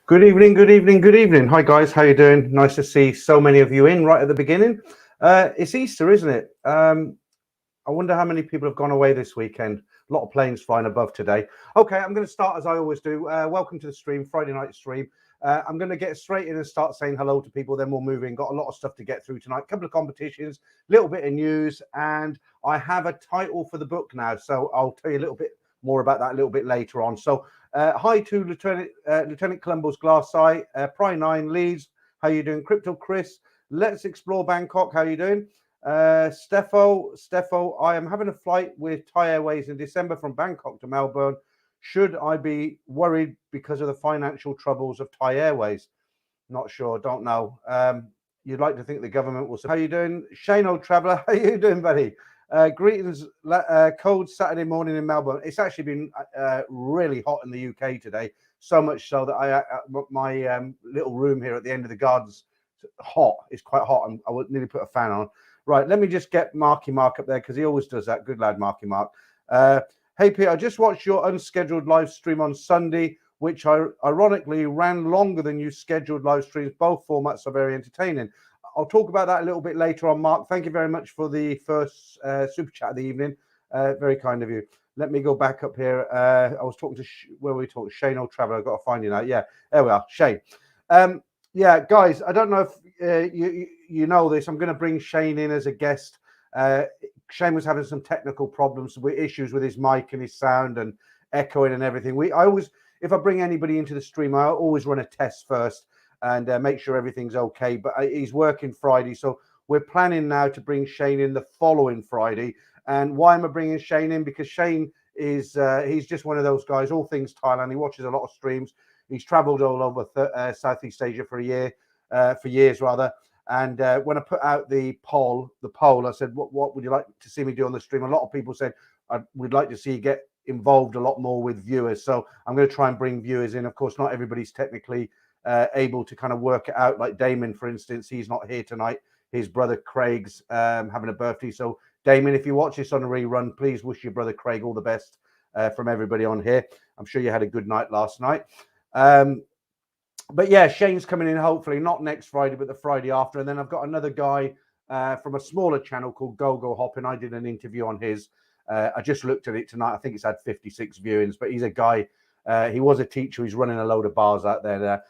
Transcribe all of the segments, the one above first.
Good evening, good evening, good evening. Hi guys, how you doing? Nice to see so many of you in right at the beginning. It's Easter, isn't it? I wonder how many people have gone away this weekend. A lot of planes flying above today. Okay, I'm going to start as I always do. Welcome to the stream, Friday night stream. I'm going to get straight in and start saying hello to people, then we'll move in. Got a lot of stuff to get through tonight. A couple of competitions, little bit of news, and I have a title for the book now. So I'll tell you a little bit more about that a little bit later on. So hi to Lieutenant Columbo's Glass Eye, Pry 9 Leeds. How you doing? Crypto Chris. Let's explore Bangkok. How you doing? Steffo, I am having a flight with Thai Airways in December from Bangkok to Melbourne. Should I be worried because of the financial troubles of Thai Airways? Not sure, don't know. You'd like to think the government will say, how you doing? Shane, old traveller, how you doing, buddy? Greetings, cold Saturday morning in Melbourne. It's actually been really hot in the UK today, so much so that my little room here at the end of the gardens hot. It's quite hot, and I would nearly put a fan on. Right, let me just get Marky Mark up there because he always does that. Good lad, Marky Mark. Hey, Peter, I just watched your unscheduled live stream on Sunday, which ironically ran longer than you scheduled live streams. Both formats are very entertaining. I'll talk about that a little bit later on, Mark. Thank you very much for the first super chat of the evening. Very kind of you. Let me go back up here. I was talking to, where were we talking? Shane, old traveller. I've got to find you now. Yeah, there we are. Shane. Yeah, guys, I don't know if you know this. I'm going to bring Shane in as a guest. Shane was having some technical problems with issues with his mic and his sound and echoing and everything. If I bring anybody into the stream, I always run a test first and make sure everything's okay. But he's working Friday, so we're planning now to bring Shane in the following Friday. And why am I bringing Shane in? Because Shane is he's just one of those guys, all things Thailand. He watches a lot of streams. He's travelled all over Southeast Asia for years rather. And when I put out the poll, I said, what would you like to see me do on the stream? A lot of people said, we'd like to see you get involved a lot more with viewers. So I'm going to try and bring viewers in. Of course, not everybody's technically able to kind of work it out. Like Damon, for instance, he's not here tonight. His brother Craig's having a birthday. So Damon, if you watch this on a rerun, please wish your brother Craig all the best from everybody on here. I'm sure you had a good night last night. But yeah, Shane's coming in hopefully not next Friday, but the Friday after. And then I've got another guy from a smaller channel called Go Hop, and I did an interview on his. I just looked at it tonight. I think it's had 56 viewings, but he's a guy. He was a teacher. He's running a load of bars out there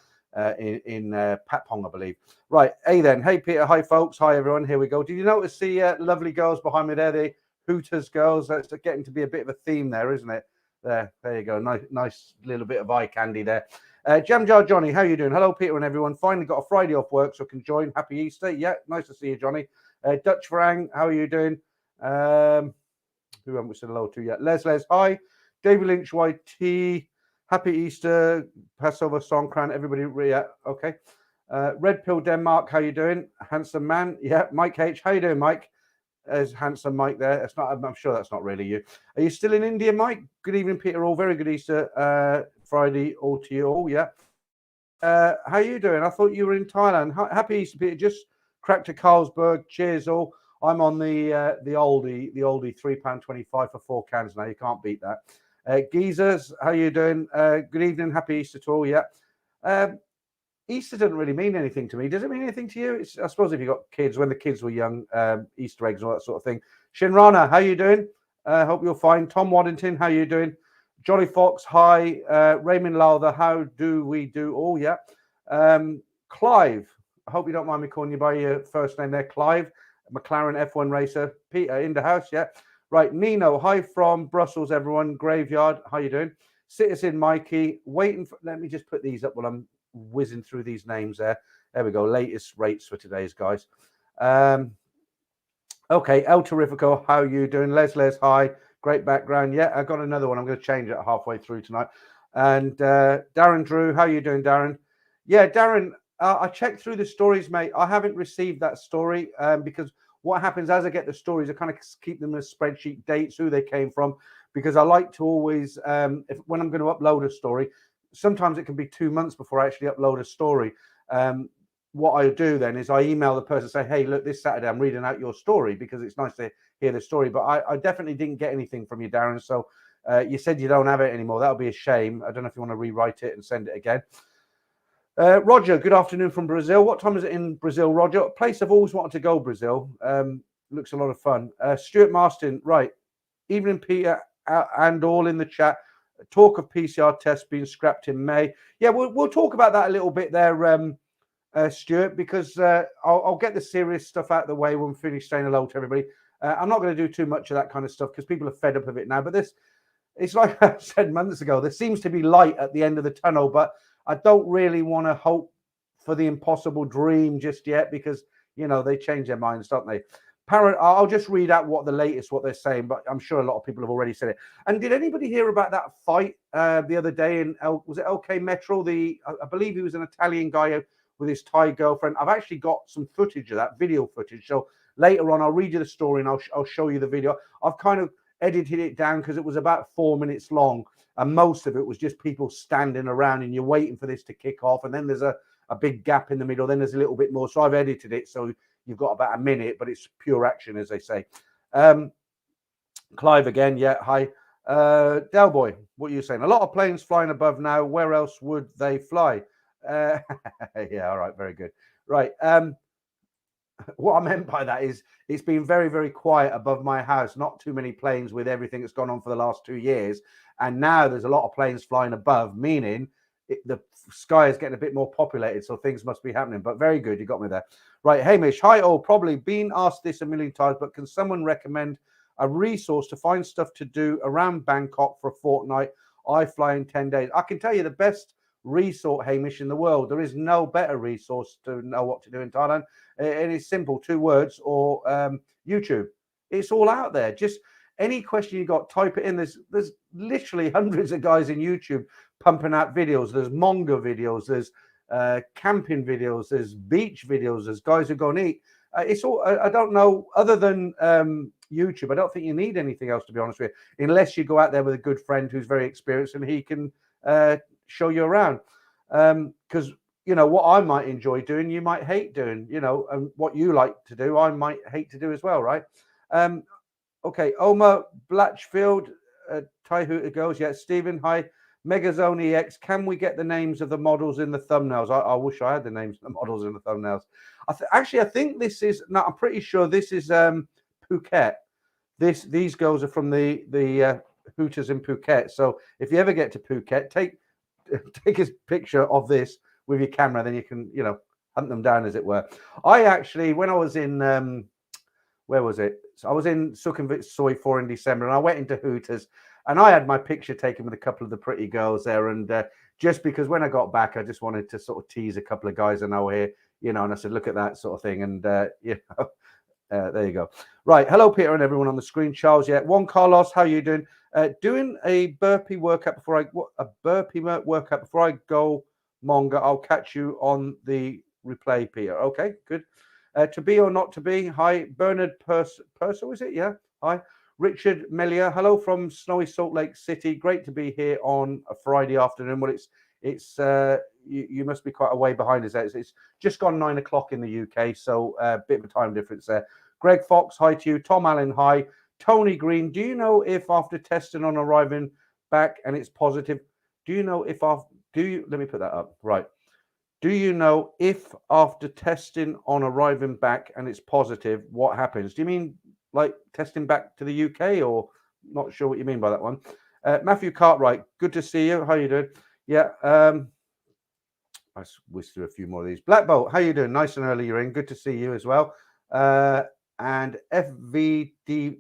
in Patpong, I believe. Right. Hey then. Hey Peter. Hi folks. Hi everyone. Here we go. Did you notice the lovely girls behind me there? The Hooters girls. That's getting to be a bit of a theme there, isn't it? There you go. Nice little bit of eye candy there. Jam Jar Johnny, how you doing? Hello, Peter and everyone. Finally got a Friday off work, so I can join. Happy Easter. Yeah, nice to see you, Johnny. Dutch Farang, how are you doing? Who haven't we said hello to yet? Les, hi. David Lynch, YT. Happy Easter. Passover Songkran. Everybody, yeah, okay. Red Pill Denmark, how you doing? Handsome man. Yeah, Mike H, how you doing, Mike? There's handsome Mike there. It's not. I'm sure that's not really you. Are you still in India, Mike? Good evening, Peter. All very good Easter Friday. All to you all. Yeah. How you doing? I thought you were in Thailand. Happy Easter, Peter. Just cracked to Carlsberg. Cheers, all. I'm on the oldie £3.25 for 4 cans now. You can't beat that. Geezers, how you doing? Good evening. Happy Easter to all. Yeah. Easter doesn't really mean anything to me. Does it mean anything to you? I suppose if you got kids, when the kids were young, Easter eggs and all that sort of thing. Shinrana, how you doing? Hope you're fine. Tom Waddington, how you doing? Jolly Fox, hi. Raymond Lowther, how do we do? Oh, yeah. Clive, I hope you don't mind me calling you by your first name there. Clive, McLaren F1 racer. Peter, in the house, yeah. Right, Nino, hi from Brussels, everyone. Graveyard, how you doing? Citizen Mikey, waiting for, let me just put these up while I'm whizzing through these names there. There we go. Latest rates for today's guys. Okay, El Terrifico, how you doing? Les, hi. Great background. Yeah, I got another one. I'm going to change it halfway through tonight. And Darren Drew, how you doing, Darren? Yeah, Darren, I checked through the stories, mate. I haven't received that story because what happens as I get the stories, I kind of keep them as spreadsheet dates, who they came from, because I like to always, when I'm going to upload a story, sometimes it can be 2 months before I actually upload a story. What I do then is I email the person, say, hey, look, this Saturday I'm reading out your story because it's nice to hear the story. But I definitely didn't get anything from you, Darren. So you said you don't have it anymore. That would be a shame. I don't know if you want to rewrite it and send it again. Roger, good afternoon from Brazil. What time is it in Brazil, Roger? A place I've always wanted to go, Brazil. Looks a lot of fun. Stuart Marston, right. Evening, Peter, and all in the chat. Talk of PCR tests being scrapped in May. Yeah, we'll talk about that a little bit there, Stuart, because I'll get the serious stuff out of the way when we finish saying hello to everybody. I'm not going to do too much of that kind of stuff because people are fed up of it now. But it's like I said months ago, there seems to be light at the end of the tunnel, but I don't really want to hope for the impossible dream just yet because, they change their minds, don't they? I'll just read out what they're saying, but I'm sure a lot of people have already said it. And did anybody hear about that fight the other day was it LK Metro? I believe he was an Italian guy with his Thai girlfriend. I've actually got some footage of that, video footage. So later on, I'll read you the story and I'll show you the video. I've kind of edited it down because it was about 4 minutes long. And most of it was just people standing around and you're waiting for this to kick off. And then there's a big gap in the middle. Then there's a little bit more. So I've edited it. So you've got about a minute, but it's pure action, as they say. Clive again. Yeah. Hi. Delboy, what are you saying? A lot of planes flying above now. Where else would they fly? Yeah. All right. Very good. Right. What I meant by that is it's been very, very quiet above my house. Not too many planes with everything that's gone on for the last 2 years. And now there's a lot of planes flying above, meaning the sky is getting a bit more populated. So things must be happening. But very good. You got me there. Right. Hamish. Hi, all. Probably been asked this a million times, but can someone recommend a resource to find stuff to do around Bangkok for a fortnight? I fly in 10 days. I can tell you the best resort, Hamish, in the world. There is no better resource to know what to do in Thailand. It is simple, 2 words, or YouTube. It's all out there. Just any question you got, type it in. There's literally hundreds of guys in YouTube pumping out videos. There's manga videos. There's camping videos. There's beach videos. There's guys who go and eat. It's all. I don't know. Other than YouTube, I don't think you need anything else, to be honest with you, unless you go out there with a good friend who's very experienced and he can show you around. Because what I might enjoy doing, you might hate doing. And what you like to do, I might hate to do as well, right? Okay, Omar Blatchfield, Thai Hooter Girls. Yeah, Stephen, hi. Megazone EX, can we get the names of the models in the thumbnails? I wish I had the names of the models in the thumbnails. I think this is, no, I'm pretty sure this is Phuket. These girls are from the Hooters in Phuket. So if you ever get to Phuket, take a picture of this with your camera, then you can, hunt them down, as it were. I actually, when I was in, where was it? So I was in Sukhumvit Soi 4 in December, and I went into Hooters, and I had my picture taken with a couple of the pretty girls there. And just because when I got back, I just wanted to sort of tease a couple of guys I know here, and I said, look at that sort of thing. And, there you go. Right. Hello, Peter, and everyone on the screen. Charles, yeah. Juan Carlos, how are you doing? Doing a burpee workout before I go manga. I'll catch you on the replay, Peter. Okay, good. To be or not to be. Hi, Bernard Purcell, is it? Yeah. Hi. Richard Melia, hello from snowy Salt Lake City. Great to be here on a Friday afternoon. Well, it's you must be quite a way behind us. It's just gone 9 o'clock in the UK, so a bit of a time difference there. Greg Fox, hi to you. Tom Allen, hi. Tony Green, do you know if after testing on arriving back and it's positive, let me put that up. Right. Do you know if after testing on arriving back and it's positive, what happens? Do you mean like testing back to the UK, or not sure what you mean by that one? Matthew Cartwright, good to see you. How you doing? Yeah. I whizzed through a few more of these. Black Bolt, how you doing? Nice and early you're in. Good to see you as well. And FVD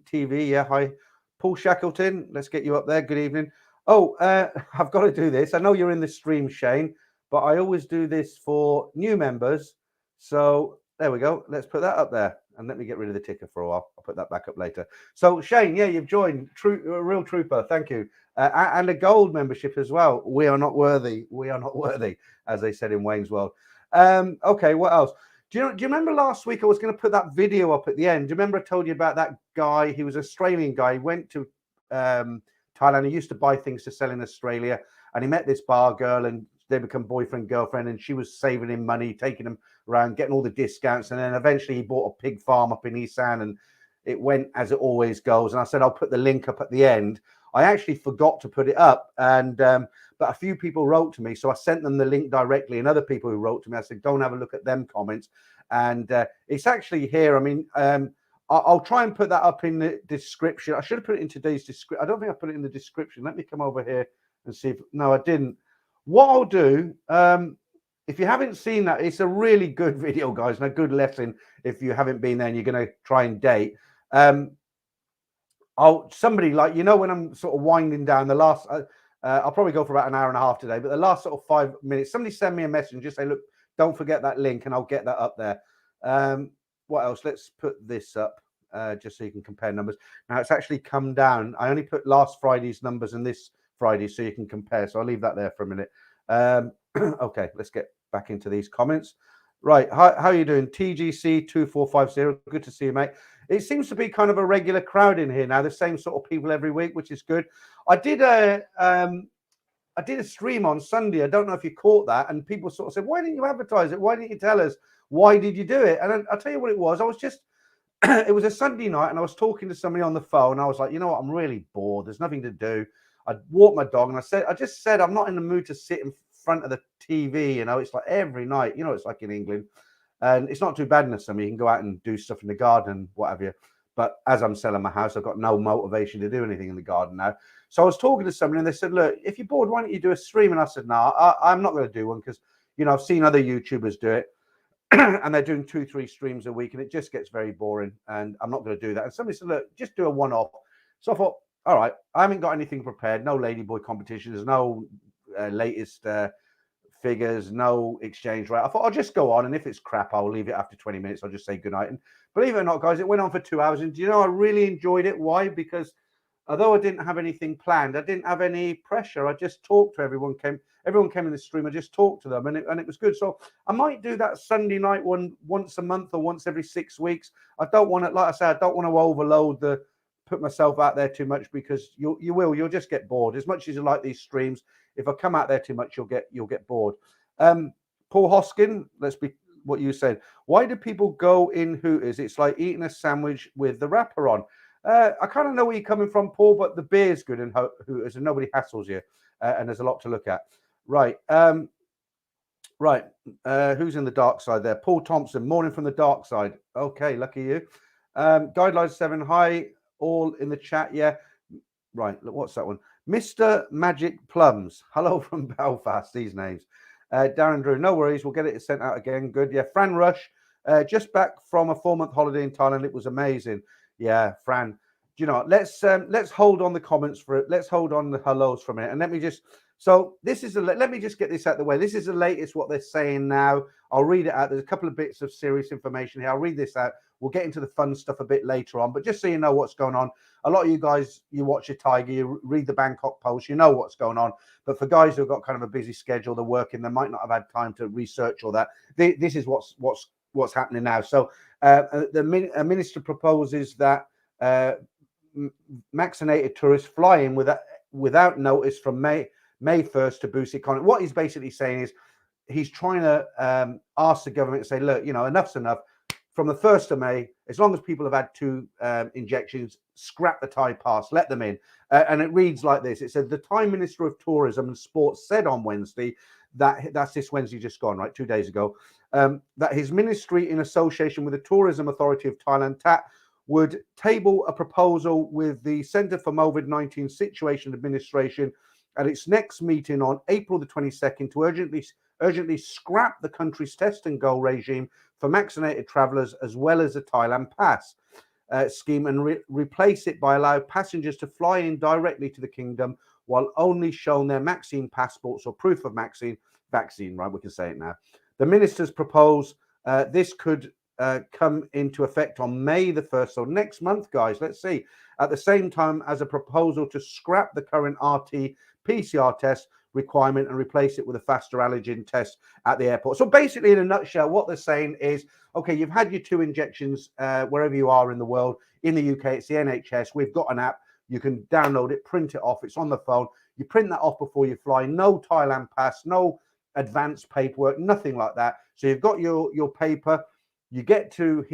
TV, yeah, hi. Paul Shackleton, let's get you up there. Good evening. Oh, I've got to do this. I know you're in the stream, Shane, but I always do this for new members. So there we go. Let's put that up there. And let me get rid of the ticker for a while. I'll put that back up later. So Shane, yeah, you've joined. A real trooper. Thank you. And a gold membership as well. We are not worthy. We are not worthy, as they said in Wayne's World. Okay, what else? Do you remember last week I was going to put that video up at the end? Do you remember I told you about that guy? He was an Australian guy. He went to Thailand. He used to buy things to sell in Australia. And he met this bar girl, and they become boyfriend, girlfriend, and she was saving him money, taking him around, getting all the discounts. And then eventually he bought a pig farm up in Isan, and it went as it always goes. And I said, I'll put the link up at the end I actually forgot to put it up, and but a few people wrote to me, so I sent them the link directly. And other people who wrote to me, I said, go and have a look at them comments. And it's actually here. I mean, I'll try and put that up in the description. I should have put it in today's description. I don't think I put it in the description. Let me come over here and see if, no, I didn't. What I'll do, if you haven't seen that, it's a really good video, guys, and a good lesson if you haven't been there and you're going to try and date. Somebody, like, you know, when I'm sort of winding down the last, I'll probably go for about an hour and a half today, but the last sort of 5 minutes, somebody send me a message and just say, look, don't forget that link, and I'll get that up there. What else? Let's put this up just so you can compare numbers. Now, it's actually come down. I only put last Friday's numbers and this Friday so you can compare. So I'll leave that there for a minute. Okay, let's get back into these comments. Right, how are you doing? TGC2450, good to see you, mate. It seems to be kind of a regular crowd in here now, the same sort of people every week, which is good. I did a stream on Sunday. I don't know if you caught that, and people sort of said, why didn't you advertise it? Why didn't you tell us? Why did you do it? And I'll tell you what it was. I was just, it was a Sunday night, and I was talking to somebody on the phone. I was like, you know what? I'm really bored. There's nothing to do. I walked my dog, and I just said, I'm not in the mood to sit in front of the TV. You know, it's like every night, you know, it's like in England. And it's not too bad in the summer. You can go out and do stuff in the garden, what have you. But as I'm selling my house, I've got no motivation to do anything in the garden now. So I was talking to somebody, and they said, look, if you're bored, why don't you do a stream? And I said, no, I'm not going to do one, because, you know, I've seen other YouTubers do it. And they're doing 2-3 streams a week, and it just gets very boring, and I'm not going to do that. And somebody said, look, just do a one-off. So I thought, all right, I haven't got anything prepared. No Ladyboy competition. There's no latest figures, no exchange rate. I thought I'll just go on, and if it's crap, I'll leave it after 20 minutes. I'll just say goodnight. And believe it or not, guys, it went on for 2 hours. And do you know, I really enjoyed it. Why? Because although I didn't have anything planned, I didn't have any pressure. I just talked to everyone. Everyone came in the stream. I just talked to them, and it was good. So I might do that Sunday night one once a month or once every 6 weeks. I don't want to, like I said, I don't want to overload put myself out there too much, because you'll just get bored. As much as you like these streams, if I come out there too much, you'll get bored. Paul Hoskin, let's be what you said. Why do people go in Hooters? It's like eating a sandwich with the wrapper on. I kind of know where you're coming from, Paul, but the beer's good in Hooters, and nobody hassles you, and there's a lot to look at. Right. Who's in the dark side there? Paul Thompson, morning from the dark side. Okay, lucky you. Guidelines 7, hi, all in the chat. Yeah. Right. Look, what's that one? Mr. Magic Plums. Hello from Belfast. These names. Darren Drew, no worries. We'll get it sent out again. Good. Yeah. Fran Rush, just back from a 4-month holiday in Thailand. It was amazing. Yeah, Fran. Do you know, let's hold on the comments for it. Let's hold on the hellos for a minute. And let me just, so this is, let me just get this out of the way. This is the latest, what they're saying now. I'll read it out. There's a couple of bits of serious information here. I'll read this out. We'll get into the fun stuff a bit later on. But just so you know what's going on, a lot of you guys, you watch your Tiger, you read the Bangkok Post, you know what's going on. But for guys who've got kind of a busy schedule, they're working, they might not have had time to research all that. This is what's happening now. So the minister proposes that vaccinated tourists fly in without notice from May 1st to boost the economy. What he's basically saying is he's trying to ask the government to say, look, you know, enough's enough. From the 1st of May, as long as people have had 2 injections, scrap the Thai pass, let them in. And it reads like this. It said, the Thai Minister of Tourism and Sports said on Wednesday, that's this Wednesday just gone, right, 2 days ago, that his ministry, in association with the Tourism Authority of Thailand, TAT, would table a proposal with the Centre for COVID-19 Situation Administration at its next meeting on April the 22nd to urgently scrap the country's test and go regime for vaccinated travellers, as well as the Thailand Pass scheme, and replace it by allowing passengers to fly in directly to the kingdom while only shown their vaccine passports or proof of vaccine, right? We can say it now. The ministers propose this could come into effect on May the 1st, so next month, guys. Let's see. At the same time as a proposal to scrap the current RT-PCR test requirement and replace it with a faster allergen test at the airport. So basically, in a nutshell, what they're saying is, okay, you've had your 2 injections wherever you are in the world. In the UK, it's the NHS. We've got an app. You can download it, print it off. It's on the phone. You print that off before you fly. No Thailand pass, no advanced paperwork, nothing like that. So you've got your paper. You get to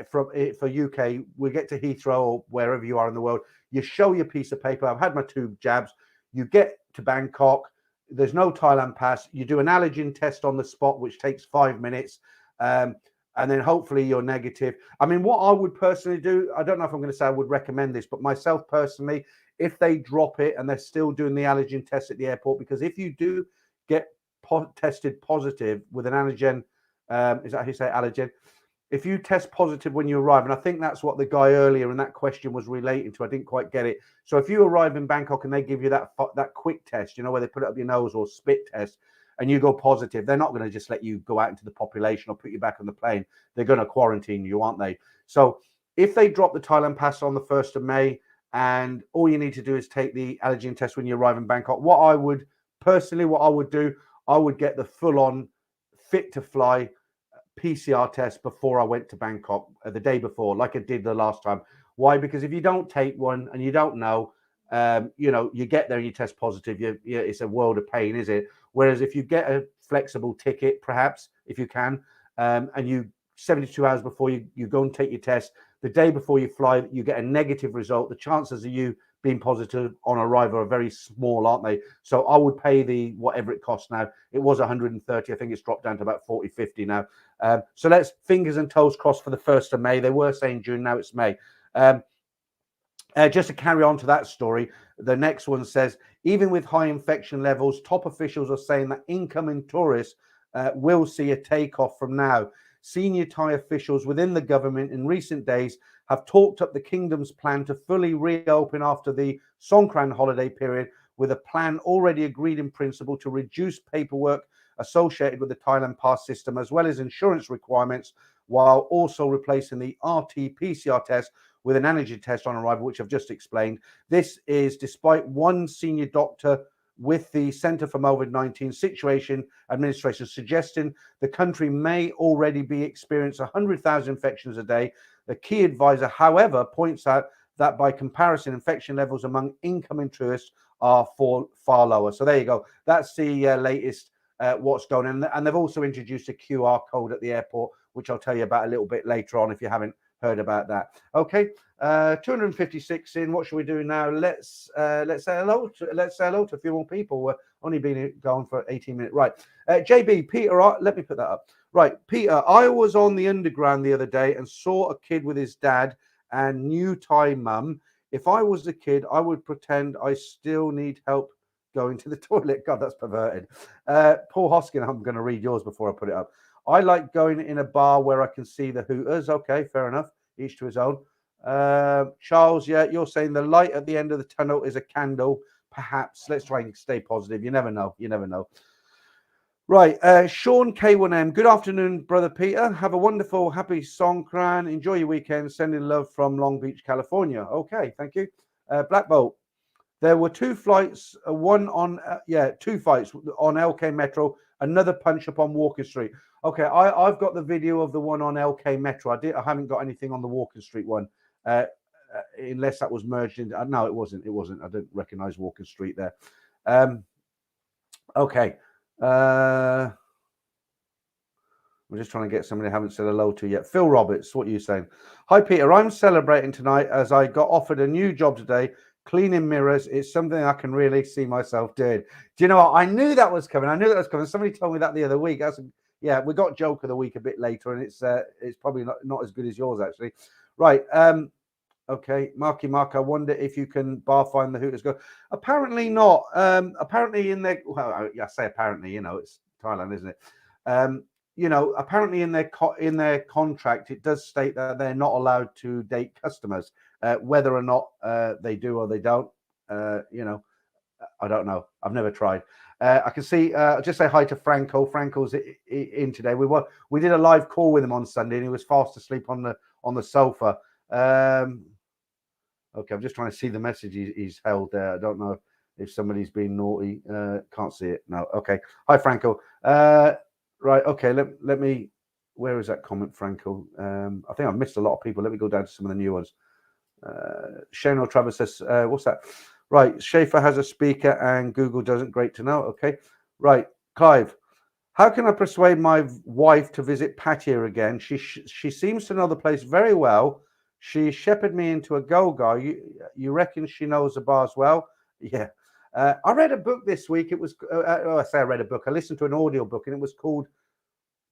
for UK, we get to Heathrow or wherever you are in the world. You show your piece of paper. I've had my 2 jabs. You get to Bangkok. There's no Thailand pass. You do an allergen test on the spot, which takes 5 minutes. And then hopefully you're negative. I mean, what I would personally do, I don't know if I'm going to say I would recommend this, but myself personally, if they drop it and they're still doing the allergen test at the airport, because if you do get tested positive with an allergen, is that how you say allergen? If you test positive when you arrive, and I think that's what the guy earlier in that question was relating to, I didn't quite get it. So if you arrive in Bangkok and they give you that quick test, where they put it up your nose, or spit test, and you go positive, they're not going to just let you go out into the population or put you back on the plane. They're going to quarantine you, aren't they? So if they drop the Thailand pass on the 1st of May, and all you need to do is take the allergen test when you arrive in Bangkok, what I would do, I would get the full-on fit to fly PCR test before I went to Bangkok the day before, like I did the last time. Why? Because if you don't take one and you don't know, you get there and you test positive, it's a world of pain, is it? Whereas if you get a flexible ticket, perhaps, if you can, and you 72 hours before you go and take your test, the day before you fly, you get a negative result, the chances of you being positive on arrival are very small, aren't they? So I would pay the whatever it costs now. It was 130. I think it's dropped down to about 40, 50 now. So let's fingers and toes crossed for the 1st of May. They were saying June, now it's May. Just to carry on to that story, the next one says, even with high infection levels, top officials are saying that incoming tourists will see a takeoff from now. Senior Thai officials within the government in recent days have talked up the kingdom's plan to fully reopen after the Songkran holiday period, with a plan already agreed in principle to reduce paperwork associated with the Thailand pass system, as well as insurance requirements, while also replacing the RT-PCR test with an antigen test on arrival, which I've just explained. This is despite one senior doctor with the Center for COVID-19 Situation Administration suggesting the country may already be experiencing 100,000 infections a day. The key advisor, however, points out that by comparison, infection levels among incoming tourists are far lower. So there you go. That's the latest what's going on. And they've also introduced a QR code at the airport, which I'll tell you about a little bit later on if you haven't heard about that. Okay, 256 in. What should we do now? Let's say hello to a few more people. We're only been going for 18 minutes. Right, JB, Peter, let me put that up. Right, Peter, I was on the underground the other day and saw a kid with his dad and new Thai mum. If I was a kid, I would pretend I still need help going to the toilet. God, that's perverted. Paul Hoskin, I'm going to read yours before I put it up. I like going in a bar where I can see the Hooters. Okay, fair enough. Each to his own. Charles, yeah, you're saying the light at the end of the tunnel is a candle. Perhaps. Let's try and stay positive. You never know. You never know. Right. Sean K1M. Good afternoon, brother Peter. Have a wonderful, happy Songkran. Enjoy your weekend. Sending love from Long Beach, California. Okay, thank you. Black Bolt. There were 2 flights, one on, 2 fights on LK Metro, another punch up on Walker Street. Okay, I've got the video of the one on LK Metro. I haven't got anything on the Walker Street one, unless that was merged in. No, it wasn't. It wasn't. I didn't recognize Walker Street there. Okay. We're just trying to get somebody I haven't said hello to yet. Phil Roberts, what are you saying? Hi, Peter. I'm celebrating tonight as I got offered a new job today. Cleaning mirrors is something I can really see myself doing. Do you know what? I knew that was coming. Somebody told me that the other week. We got joke of the week a bit later, and it's probably not as good as yours actually. Right. Okay, Marky Mark. I wonder if you can bar find the Hooters go. Apparently not. Apparently in their I say apparently. It's Thailand, isn't it? Apparently in their contract, it does state that they're not allowed to date customers. Whether or not they do or they don't, I don't know. I've never tried. I can see. Just say hi to Franco. Franco's in today. We did a live call with him on Sunday, and he was fast asleep on the sofa. Okay, I'm just trying to see the message he's held there. I don't know if somebody's been naughty. Can't see it. No. Okay. Hi, Franco. Right. Okay. Let me. Where is that comment, Franco? I think I've missed a lot of people. Let me go down to some of the new ones. Shane or Travis says, what's that? Right. Schaefer has a speaker and Google doesn't. Great to know. Okay. Right. Clive. How can I persuade my wife to visit Pattaya again? She seems to know the place very well. She shepherded me into a go-go. You reckon she knows the bars well? Yeah. I read a book this week. It was I say I read a book. I listened to an audio book, and it was called,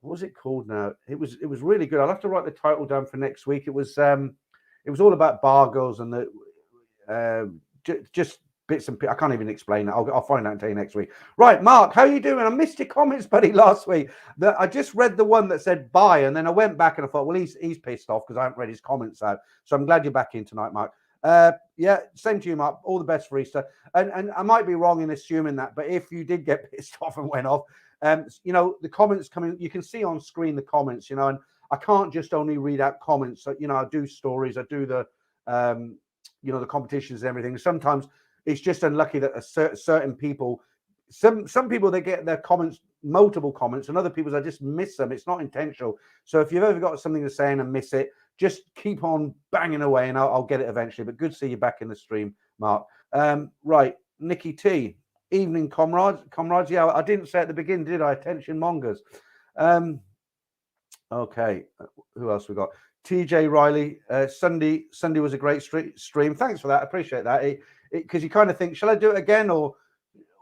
what was it called now? It was really good. I'll have to write the title down for next week. It was all about bar girls and the just bits and I can't even explain it. I'll find out and tell you next week. Right, Mark, how are you doing? I missed your comments, buddy, last week. I just read the one that said bye, and then I went back and I thought, well, he's pissed off because I haven't read his comments out. So I'm glad you're back in tonight, Mark. Yeah, same to you, Mark. All the best for Easter. And I might be wrong in assuming that, but if you did get pissed off and went off, the comments coming, you can see on screen the comments, and I can't just only read out comments. So, I do stories, I do the the competitions and everything. Sometimes it's just unlucky that certain people, some people, they get their comments, multiple comments, and other people, I just miss them. It's not intentional. So if you've ever got something to say and miss it, just keep on banging away and I'll get it eventually. But good to see you back in the stream, Mark. Right, Nikki T. Evening, comrades. Yeah, I didn't say at the beginning, did I? Attention mongers. Okay, who else we got? TJ Riley. Sunday was a great stream. Thanks for that. I appreciate that. Because you kind of think, shall I do it again, or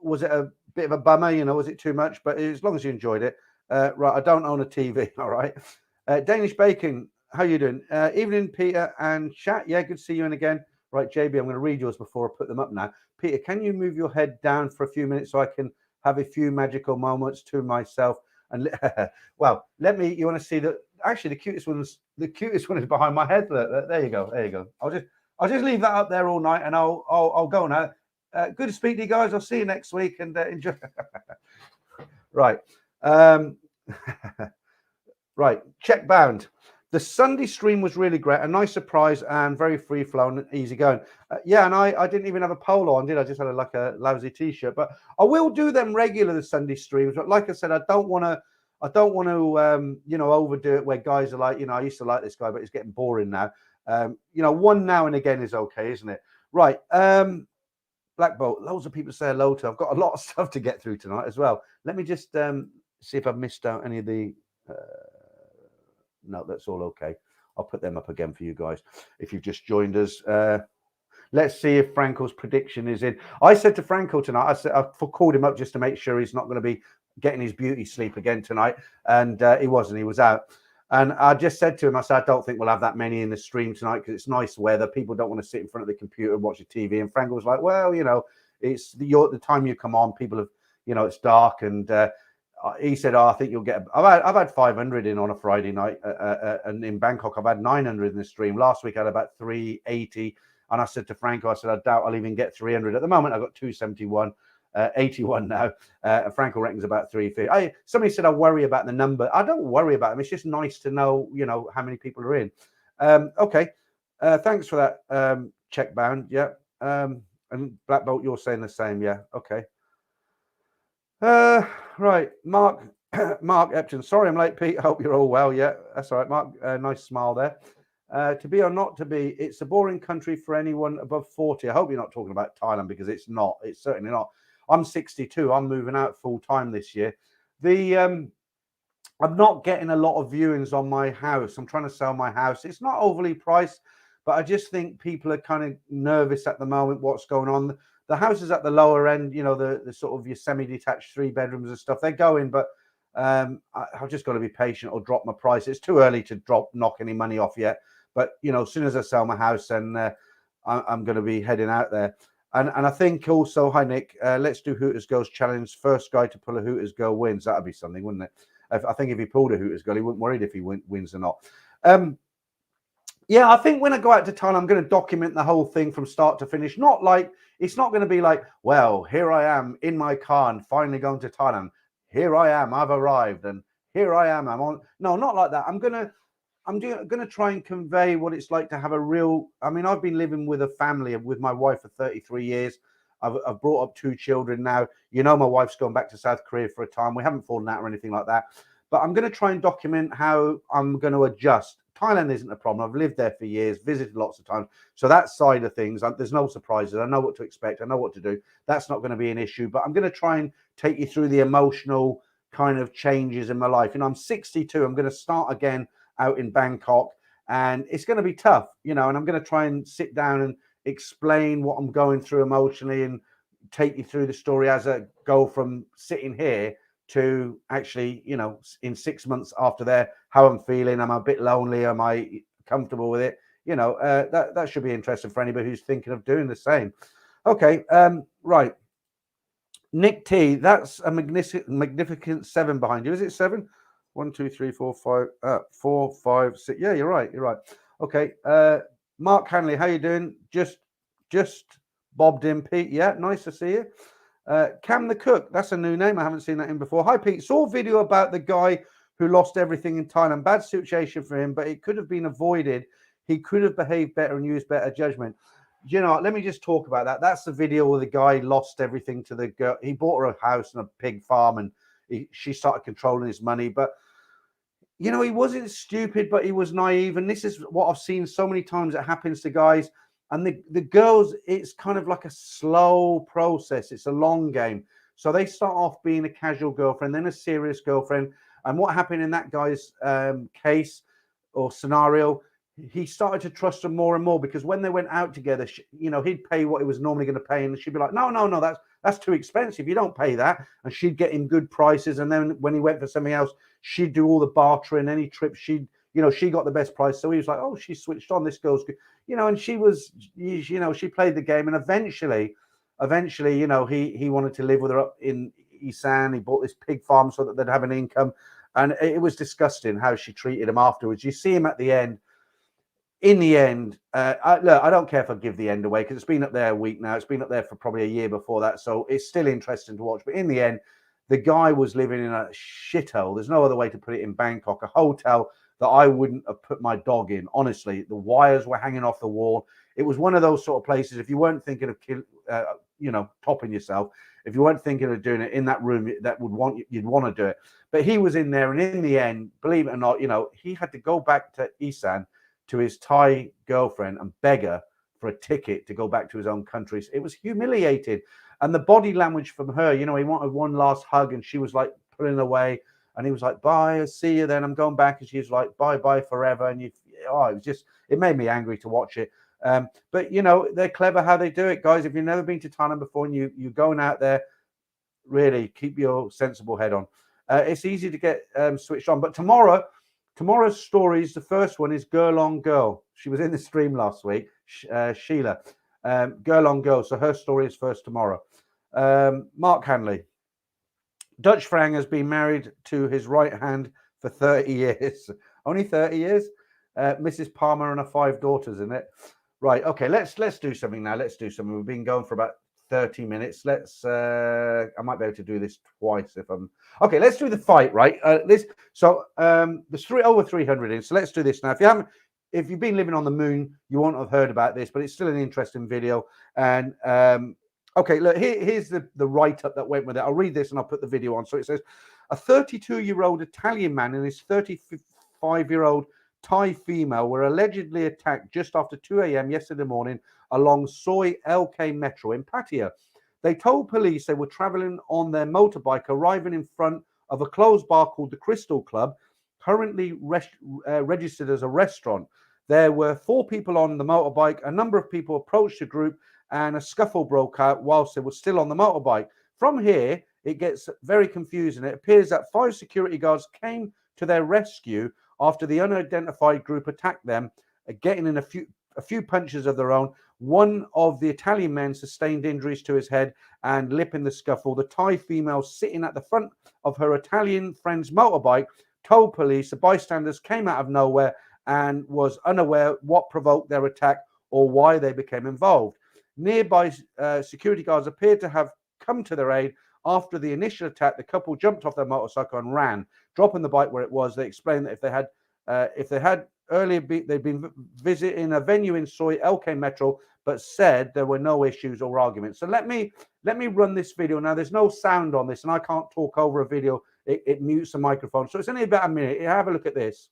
was it a bit of a bummer? Was it too much? But as long as you enjoyed it. Right, I don't own a TV. All right. Danish Bacon, how you doing? Evening, Peter and chat. Yeah, good to see you in again. Right, JB, I'm going to read yours before I put them up now. Peter, can you move your head down for a few minutes so I can have a few magical moments to myself? And well, you want to see that? Actually, the cutest one is behind my head. Look, there you go. I'll just leave that up there all night, and I'll go now. Good to speak to you guys. I'll see you next week, and enjoy. Right, right. Check bound. The Sunday stream was really great, a nice surprise, and very free flowing and easy going. Yeah, and I didn't even have a polo on, did I? Just had a lousy t-shirt. But I will do them regular, the Sunday streams. But like I said, I don't want to overdo it where guys are like, I used to like this guy, but it's getting boring now. One now and again is okay, isn't it? Right. Black Bolt, loads of people say hello to. I've got a lot of stuff to get through tonight as well. Let me just see if I've missed out any of the. No, that's all okay. I'll put them up again for you guys if you've just joined us. Let's see if Franco's prediction is in. I said to Franco tonight, I called him up just to make sure he's not going to be getting his beauty sleep again tonight, and he wasn't. He was out. And I just said to him, I said, I don't think we'll have that many in the stream tonight because it's nice weather. People don't want to sit in front of the computer and watch the TV. And Franco was like, well, it's the time you come on, people have, it's dark. And he said, I think you'll get. I've had 500 in on a Friday night, and in Bangkok I've had 900 in the stream. Last week I had about 380, and I said to Franco, I said, I doubt I'll even get 300 at the moment. I've got 271, 81 now. Franco reckons about 350. Somebody said I worry about the number. I don't worry about them. It's just nice to know, how many people are in. Okay, thanks for that, check bound. Yeah, and Black Bolt, you're saying the same. Yeah, okay. Right, Mark Epton. Sorry I'm late, Pete. Hope you're all well. Yeah, that's all right, Mark. Nice smile there. To be or not to be, it's a boring country for anyone above 40. I hope you're not talking about Thailand, because it's not. It's certainly not. I'm 62. I'm moving out full time this year. I'm not getting a lot of viewings on my house. I'm trying to sell my house. It's not overly priced, but I just think people are kind of nervous at the moment. What's going on? The houses at the lower end, the sort of your semi-detached 3 bedrooms and stuff, they're going, but I've just got to be patient or drop my price. It's too early to knock any money off yet. But, as soon as I sell my house, then I'm going to be heading out there. And I think also, hi, Nick, let's do Hooters Girls Challenge. First guy to pull a Hooters Girl wins. That'd be something, wouldn't it? I think if he pulled a Hooters Girl, he wouldn't worry if he wins or not. Yeah, I think when I go out to Thailand, I'm going to document the whole thing from start to finish. It's not going to be like, well, here I am in my car and finally going to Thailand. Here I am, I've arrived, and here I am, I'm on. No, not like that. I'm going to try and convey what it's like to have a real. I mean, I've been living with a family, with my wife for 33 years. I've brought up 2 children now. My wife's gone back to South Korea for a time. We haven't fallen out or anything like that. But I'm going to try and document how I'm going to adjust. Thailand isn't a problem. I've lived there for years, visited lots of times. So that side of things, there's no surprises. I know what to expect. I know what to do. That's not going to be an issue. But I'm going to try and take you through the emotional, kind of changes in my life. I'm 62. I'm going to start again out in Bangkok, and it's going to be tough, and I'm going to try and sit down and explain what I'm going through emotionally and take you through the story as I go from sitting here to actually, in 6 months after there, how I'm feeling. Am I a bit lonely? Am I comfortable with it? That should be interesting for anybody who's thinking of doing the same. Okay, right. Nick T, that's a magnificent 7 behind you. Is it 7? 1, 2, 3, 4, 5, 4, 5, 6. Yeah, you're right. Okay. Mark Hanley, how you doing? Just bobbed in, Pete. Yeah, nice to see you. Cam the Cook, that's a new name. I haven't seen that in before. Hi, Pete. Saw a video about the guy who lost everything in Thailand. Bad situation for him, but it could have been avoided. He could have behaved better and used better judgment. Let me just talk about that. That's the video where the guy lost everything to the girl. He bought her a house and a pig farm, and she started controlling his money. But, he wasn't stupid, but he was naive. And this is what I've seen so many times it happens to guys. And the girls, it's kind of like a slow process. It's a long game. So they start off being a casual girlfriend, then a serious girlfriend. And what happened in that guy's case or scenario, he started to trust her more and more, because when they went out together, he'd pay what he was normally going to pay, and she'd be like, no, that's too expensive. You don't pay that. And she'd get him good prices. And then when he went for something else, she'd do all the bartering. Any trip, she got the best price. So he was like, oh, she switched on. This girl's good, and she was, she played the game. And eventually, he wanted to live with her up in Isan. He bought this pig farm so that they'd have an income. And it was disgusting how she treated him afterwards. You see him at the end. In the end, I don't care if I give the end away, because it's been up there a week now. It's been up there for probably a year before that. So it's still interesting to watch. But in the end, the guy was living in a shithole. There's no other way to put it in Bangkok, a hotel that I wouldn't have put my dog in. Honestly, the wires were hanging off the wall. It was one of those sort of places, if you weren't thinking of topping yourself, if you weren't thinking of doing it in that room, you'd want to do it. But he was in there, and in the end, believe it or not, he had to go back to Isan, to his Thai girlfriend, and beg her for a ticket to go back to his own country. It was humiliated. And the body language from her, he wanted one last hug, and she was like pulling away. And he was like, bye, I'll see you then. I'm going back. And she was like, bye forever. And it made me angry to watch it. But, they're clever how they do it, guys. If you've never been to Thailand before and you're going out there, really keep your sensible head on. It's easy to get switched on. But tomorrow's stories, the first one is Girl on Girl. She was in the stream last week, Sheila. Girl on Girl. So her story is first tomorrow. Mark Hanley. Dutch Frang has been married to his right hand for 30 years. Only 30 years? Mrs. Palmer and her 5 daughters, isn't it? Right. Okay, let's do something now. Let's do something. We've been going for about 30 minutes. I might be able to do this twice if I'm okay. Let's do the fight, right? There's over 300 in, so let's do this now. If you've been living on the moon, you won't have heard about this, but it's still an interesting video. And okay, look, here's the write-up that went with it. I'll read this and I'll put the video on. So it says, a 32-year-old Italian man and his 35-year-old Thai female were allegedly attacked just after 2 a.m. yesterday morning along Soi LK Metro in Pattaya. They told police they were traveling on their motorbike, arriving in front of a closed bar called the Crystal Club, currently registered as a restaurant. There were 4 people on the motorbike. A number of people approached the group and a scuffle broke out whilst they were still on the motorbike. From here, it gets very confusing. It appears that 5 security guards came to their rescue after the unidentified group attacked them, getting in a few punches of their own. One of the Italian men sustained injuries to his head and lip in the scuffle. The Thai female sitting at the front of her Italian friend's motorbike told police the bystanders came out of nowhere and was unaware what provoked their attack or why they became involved. Nearby security guards appeared to have come to their aid. After the initial attack, the couple jumped off their motorcycle and ran, dropping the bike where it was. They explained that if they had earlier they'd been visiting a venue in Soi LK Metro, but said there were no issues or arguments. So let me run this video now. There's no sound on this, and I can't talk over a video. It mutes the microphone, so it's only about a minute. Have a look at this.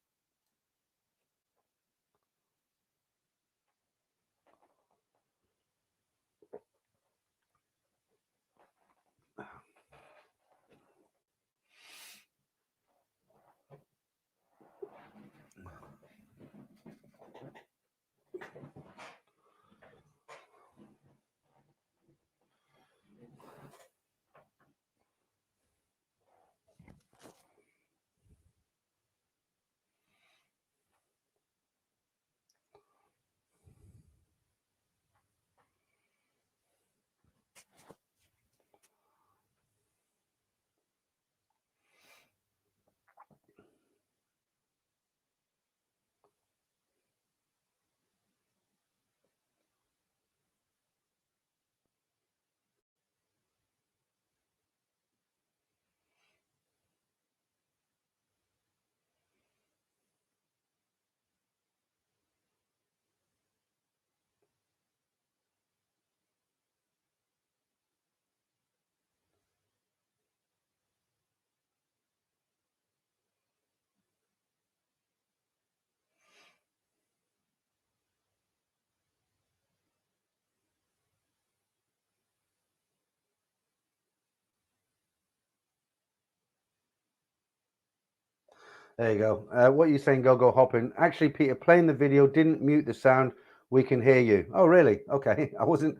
There you go. What are you saying, Go Hopping? Actually, Peter, playing the video didn't mute the sound. We can hear you. Oh, really? Okay. I wasn't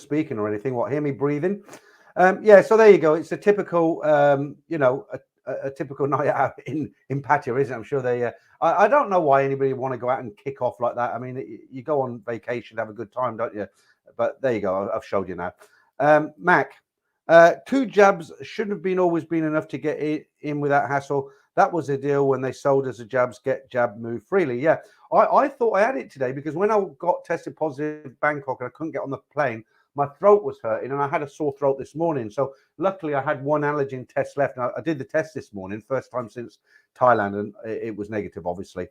speaking or anything. What? Hear me breathing? Yeah. So there you go. It's a typical, a typical night out in Pattaya, isn't it? I'm sure they. I don't know why anybody want to go out and kick off like that. I mean, you go on vacation to have a good time, don't you? But there you go. I've showed you now. Mac, 2 jabs shouldn't have been always been enough to get in without hassle. That was the deal when they sold us the jabs, get jab, move freely. Yeah, I thought I had it today because when I got tested positive in Bangkok and I couldn't get on the plane, my throat was hurting and I had a sore throat this morning. So luckily I had one allergen test left. And I did the test this morning, first time since Thailand, and it was negative, obviously.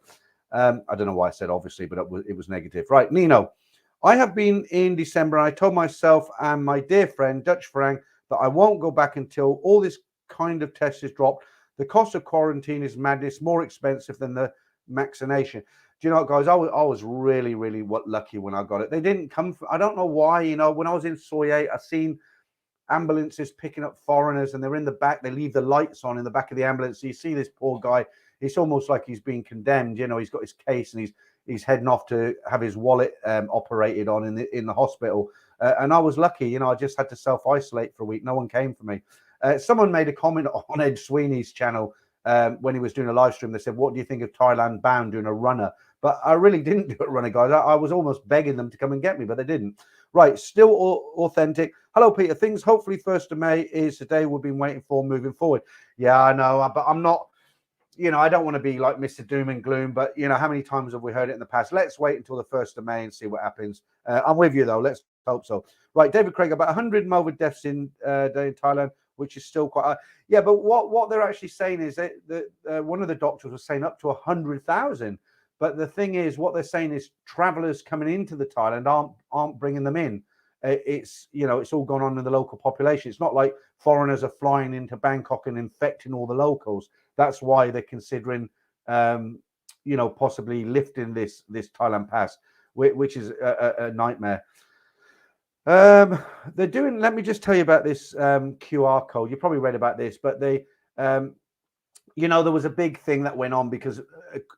I don't know why I said obviously, but it was negative. Right, Nino. I have been in December. And I told myself and my dear friend, Dutch Frank, that I won't go back until all this kind of test is dropped. The cost of quarantine is madness, more expensive than the vaccination. Do you know what, guys? I was really, really lucky when I got it. They didn't come from, I don't know why, when I was in Soy 8, I seen ambulances picking up foreigners and they're in the back. They leave the lights on in the back of the ambulance. So you see this poor guy. It's almost like he's being condemned. He's got his case and he's heading off to have his wallet operated on in the hospital. And I was lucky. I just had to self-isolate for a week. No one came for me. Someone made a comment on Ed Sweeney's channel when he was doing a live stream. They said, what do you think of Thailand bound doing a runner? But I really didn't do a runner, guys. I was almost begging them to come and get me, but they didn't. Right, still authentic. Hello, Peter. Things hopefully 1st of May is the day we've been waiting for moving forward. Yeah, I know, but I'm not, I don't want to be like Mr. Doom and Gloom, but, how many times have we heard it in the past? Let's wait until the 1st of May and see what happens. I'm with you, though. Let's hope so. Right, David Craig, about 100 COVID deaths in Thailand, which is still quite yeah, but what they're actually saying is that one of the doctors was saying up to 100,000. But the thing is, what they're saying is travelers coming into the Thailand aren't bringing them in. It's it's all gone on in the local population. It's not like foreigners are flying into Bangkok and infecting all the locals. That's why they're considering possibly lifting this Thailand pass, which is a nightmare. They're doing. Let me just tell you about this QR code. You probably read about this, but they, there was a big thing that went on because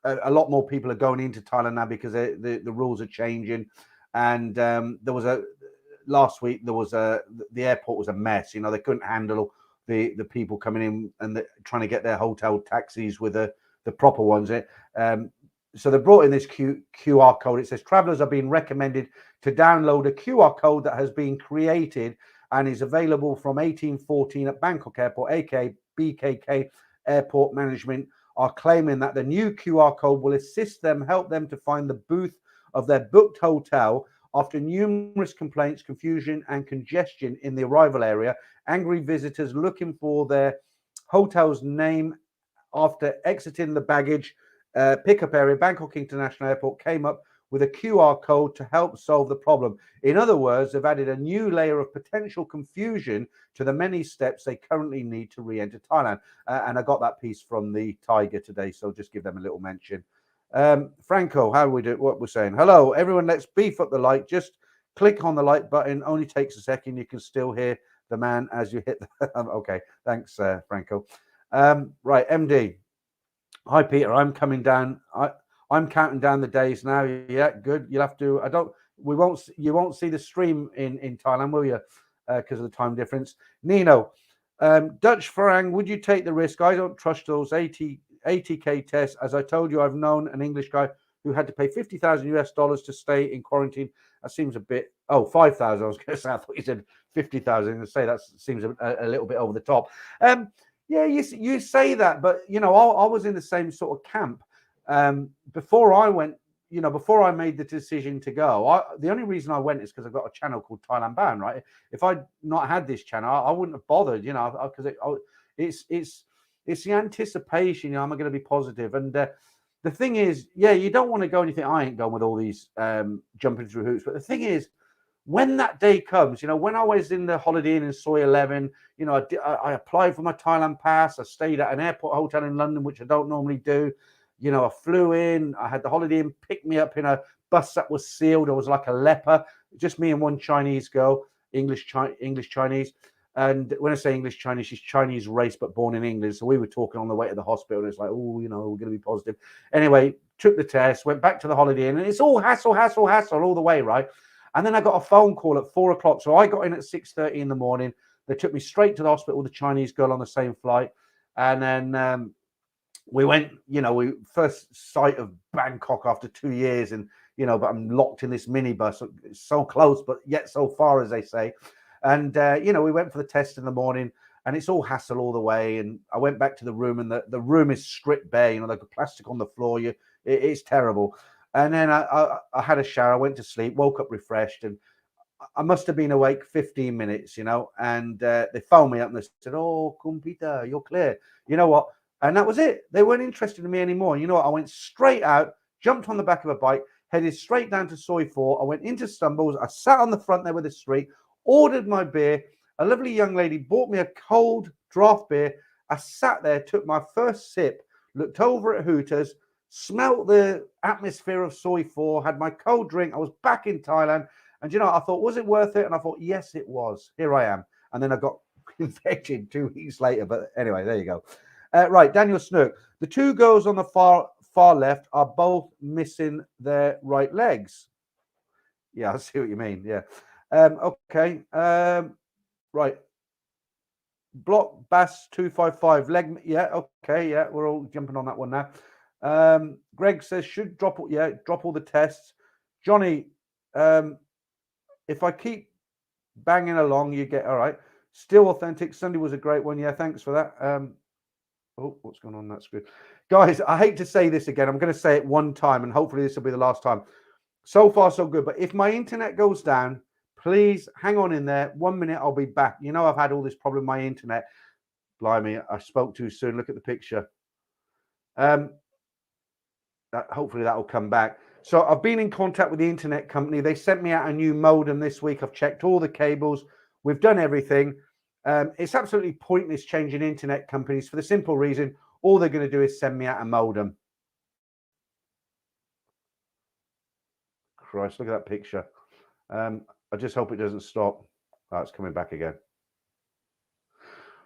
a lot more people are going into Thailand now because the rules are changing, and last week the airport was a mess. They couldn't handle the people coming in and trying to get their hotel taxis with the proper ones. So they brought in this QR code. It says travelers are being recommended to download a QR code that has been created and is available from 1814 at Bangkok Airport, aka BKK Airport Management are claiming that the new QR code will assist them, help them to find the booth of their booked hotel after numerous complaints, confusion and congestion in the arrival area. Angry visitors looking for their hotel's name after exiting the baggage pickup area, Bangkok International Airport, came up with a QR code to help solve the problem. In other words, they've added a new layer of potential confusion to the many steps they currently need to re-enter Thailand. And I got that piece from the Tiger today, so just give them a little mention. Franco, how do we do what we're saying? Hello, everyone, let's beef up the like. Just click on the like button. Only takes a second. You can still hear the man as you hit the... Okay, thanks, Franco. Right, MD. Hi, Peter. I'm coming down. I'm counting down the days now. Yeah, good. You'll have to. You won't see the stream in Thailand, will you? Because of the time difference. Nino, Dutch Farang, would you take the risk? I don't trust those 80K tests. As I told you, I've known an English guy who had to pay $50,000 to stay in quarantine. That seems a bit. Oh, 5,000. I was going to say. I thought you said 50,000. And say that seems a little bit over the top. Yeah, you say that, but I was in the same sort of camp. Before I went, before I made the decision to go, the only reason I went is because I've got a channel called Thailand Bound, right? If I'd not had this channel, I wouldn't have bothered, because it's the anticipation. Am I going to be positive? And the thing is, yeah, you don't want to go anything. I ain't going with all these jumping through hoops. But the thing is, when that day comes, when I was in the Holiday Inn in Soy 11, I applied for my Thailand pass. I stayed at an airport hotel in London, which I don't normally do. I flew in. I had the Holiday Inn pick me up in a bus that was sealed. I was like a leper, just me and one Chinese girl, English Chinese. And when I say English Chinese, she's Chinese race but born in England. So we were talking on the way to the hospital, and it's like, oh, you know, we're going to be positive. Anyway, took the test, went back to the Holiday Inn, and it's all hassle all the way, right? And then I got a phone call at 4 o'clock. So I got in at 6:30 in the morning. They took me straight to the hospital with a Chinese girl on the same flight. And then we went, you know, we first sight of Bangkok after 2 years, and, you know, but I'm locked in this minibus. It's so close, but yet so far, as they say. And, you know, we went for the test in the morning, and it's all hassle all the way. And I went back to the room, and the room is stripped bare, you know, like plastic on the floor. It's terrible. And then I had a shower, I went to sleep, woke up refreshed, and I must have been awake 15 minutes, you know, and they phoned me up and they said, oh, Kumpita, you're clear. You know what? And that was it. They weren't interested in me anymore. You know what? I went straight out, jumped on the back of a bike, headed straight down to Soy 4. I went into Stumbles. I sat on the front there with the street, ordered my beer. A lovely young lady bought me a cold draft beer. I sat there, took my first sip, looked over at Hooters, smelt the atmosphere of Soy 4, had my cold drink. I was back in Thailand. And, you know, I thought, was it worth it? And I thought, yes, it was. Here I am. And then I got infected 2 weeks later. But anyway, there you go. Right, Daniel Snook. The two girls on the far left are both missing their right legs. Yeah, I see what you mean. Yeah. Okay. Right. Block Bass 255 leg. Yeah. Okay. Yeah, we're all jumping on that one now. Greg says should drop. Yeah, drop all the tests. Johnny, if I keep banging along, you get all right. Still authentic. Sunday was a great one. Yeah, thanks for that. Oh, what's going on that screen? Guys, I hate to say this again. I'm going to say it one time, and hopefully this will be the last time. So far, so good. But if my internet goes down, please hang on in there. 1 minute, I'll be back. You know, I've had all this problem with my internet. Blimey, I spoke too soon. Look at the picture. Hopefully that will come back. So I've been in contact with the internet company. They sent me out a new modem this week. I've checked all the cables. We've done everything. It's absolutely pointless changing internet companies for the simple reason all they're going to do is send me out a modem. Christ, look at that picture. I just hope it doesn't stop. Oh, it's coming back again.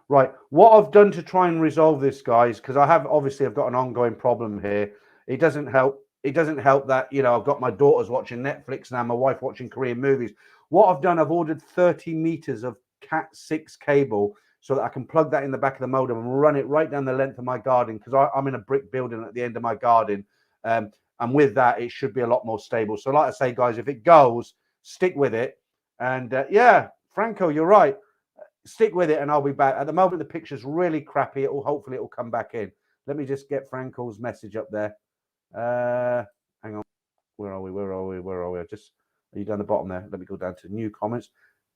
Right, what I've done to try and resolve this, guys, because I've got an ongoing problem here. It doesn't help. It doesn't help that, you know, I've got my daughters watching Netflix now, my wife watching Korean movies. What I've done, I've ordered 30 meters of Cat 6 cable so that I can plug that in the back of the modem and run it right down the length of my garden, because I'm in a brick building at the end of my garden. And with that, it should be a lot more stable. So like I say, guys, if it goes, stick with it. And yeah, Franco, you're right. Stick with it and I'll be back. At the moment, the picture's really crappy. Hopefully it'll come back in. Let me just get Franco's message up there. Hang on. Where are we? Are you down the bottom there? Let me go down to new comments.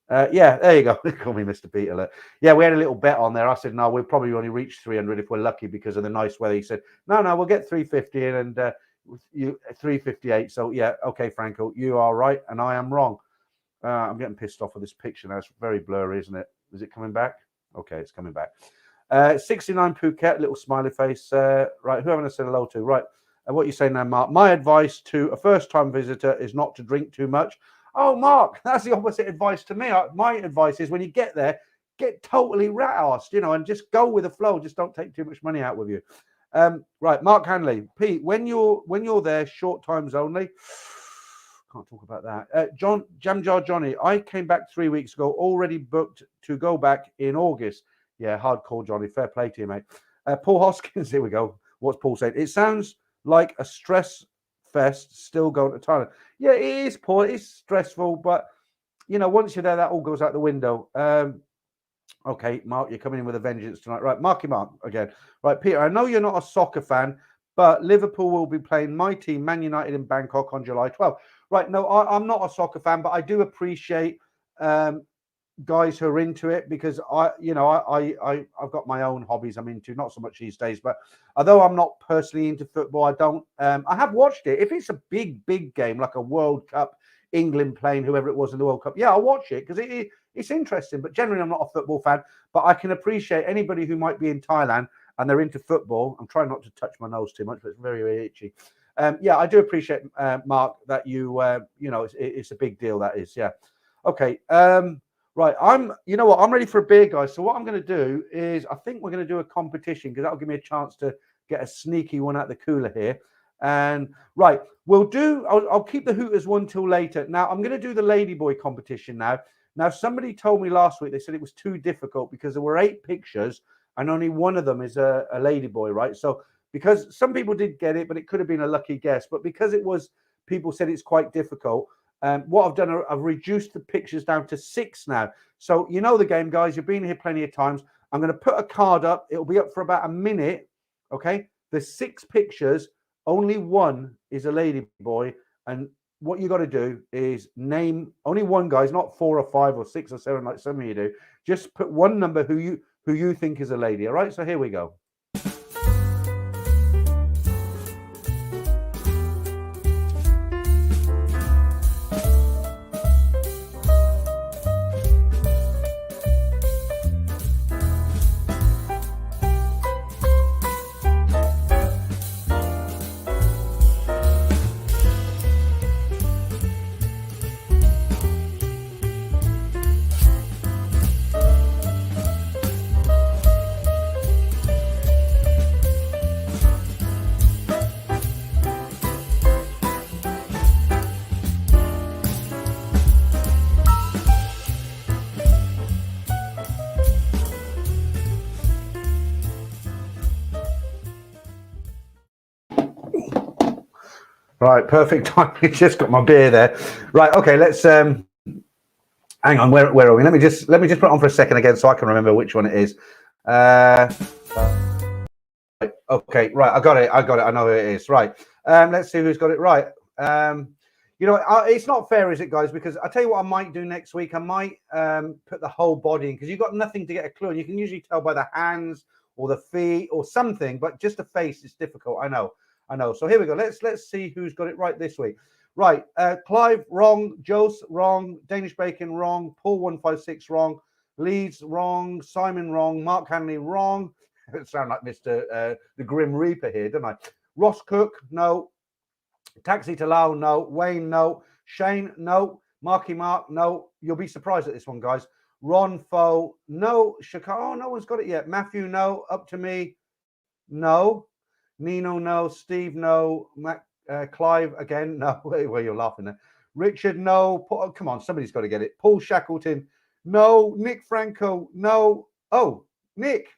Yeah, there you go. Call me Mr. Beat Alert. Yeah, we had a little bet on there. I said, no, we'll probably only reach 300 if we're lucky because of the nice weather. He said, no, we'll get 350 in and you 358. So yeah, okay, Franco, you are right and I am wrong. I'm getting pissed off with this picture now. It's very blurry, isn't it? Is it coming back? Okay, it's coming back. 69 Phuket, little smiley face. Right, who haven't I said hello to? Right, what are you saying now, Mark? My advice to a first-time visitor is not to drink too much. Oh, Mark, that's the opposite advice to me. My advice is when you get there, get totally rat-arsed, you know, and just go with the flow. Just don't take too much money out with you. Right, Mark Hanley. Pete, when you're there, short times only. Can't talk about that. Jamjar Johnny, I came back 3 weeks ago, already booked to go back in August. Yeah, hardcore Johnny. Fair play to you, mate. Paul Hoskins, here we go. What's Paul saying? It sounds like a stress fest still going to Thailand. Yeah, it is, Paul. It's stressful, but, you know, once you're there, that all goes out the window. Okay, Mark, you're coming in with a vengeance tonight. Right, Marky Mark again. Right, Peter, I know you're not a soccer fan, but Liverpool will be playing my team, Man United, in Bangkok on July 12th. Right, no, I'm not a soccer fan, but I do appreciate guys who are into it because I've got my own hobbies I'm into, not so much these days. But although I'm not personally into football, I have watched it. If it's a big game like a World Cup, England playing whoever it was in the World Cup, yeah, I'll watch it because it's interesting. But generally, I'm not a football fan. But I can appreciate anybody who might be in Thailand and they're into football. I'm trying not to touch my nose too much, but it's very, very itchy. Yeah, I do appreciate, Mark, that you know, it's a big deal, that is. Yeah. Okay. Right, you know what? I'm ready for a beer, guys. So what I'm going to do is, I think we're going to do a competition because that'll give me a chance to get a sneaky one out the cooler here. And right, I'll keep the Hooters one till later. Now I'm going to do the Ladyboy competition now. Now somebody told me last week, they said it was too difficult because there were 8 pictures and only one of them is a Ladyboy, right? So because some people did get it, but it could have been a lucky guess. But because people said it's quite difficult. What I've done, I've reduced the pictures down to 6 now. So you know the game, guys. You've been here plenty of times. I'm going to put a card up. It'll be up for about a minute. Okay. There's 6 pictures. Only one is a Ladyboy. And what you got to do is name only one, guys, not 4 or 5 or 6 or 7 like some of you do. Just put one number who you think is a lady. All right. So here we go. Right, perfect time. Just got my beer there. Right, okay, let's hang on. Where are we? Let me just put it on for a second again so I can remember which one it is. Okay, right, I got it. I know who it is. Right. Let's see who's got it right. You know, it's not fair, is it, guys? Because I tell you what, I might do next week. I might put the whole body in because you've got nothing to get a clue, and you can usually tell by the hands or the feet or something, but just the face is difficult. I know. So here we go. Let's see who's got it right this week. Right. Clive, wrong. Jose, wrong. Danish Bacon, wrong. Paul 156, wrong. Leeds, wrong. Simon, wrong. Mark Hanley, wrong. It sound like Mr. The Grim Reaper here, don't I? Ross Cook, no. Taxi to Lao, no. Wayne, no. Shane, no. Marky Mark, no. You'll be surprised at this one, guys. Ron Foe, no. Chicago, no one's got it yet. Matthew, no. Up to me, no. Nino, no. Steve, no. Clive, again, no. Well, you're laughing there. Richard, no. Oh, come on, somebody's got to get it. Paul Shackleton, no. Nick Franco, no. Oh, Nick,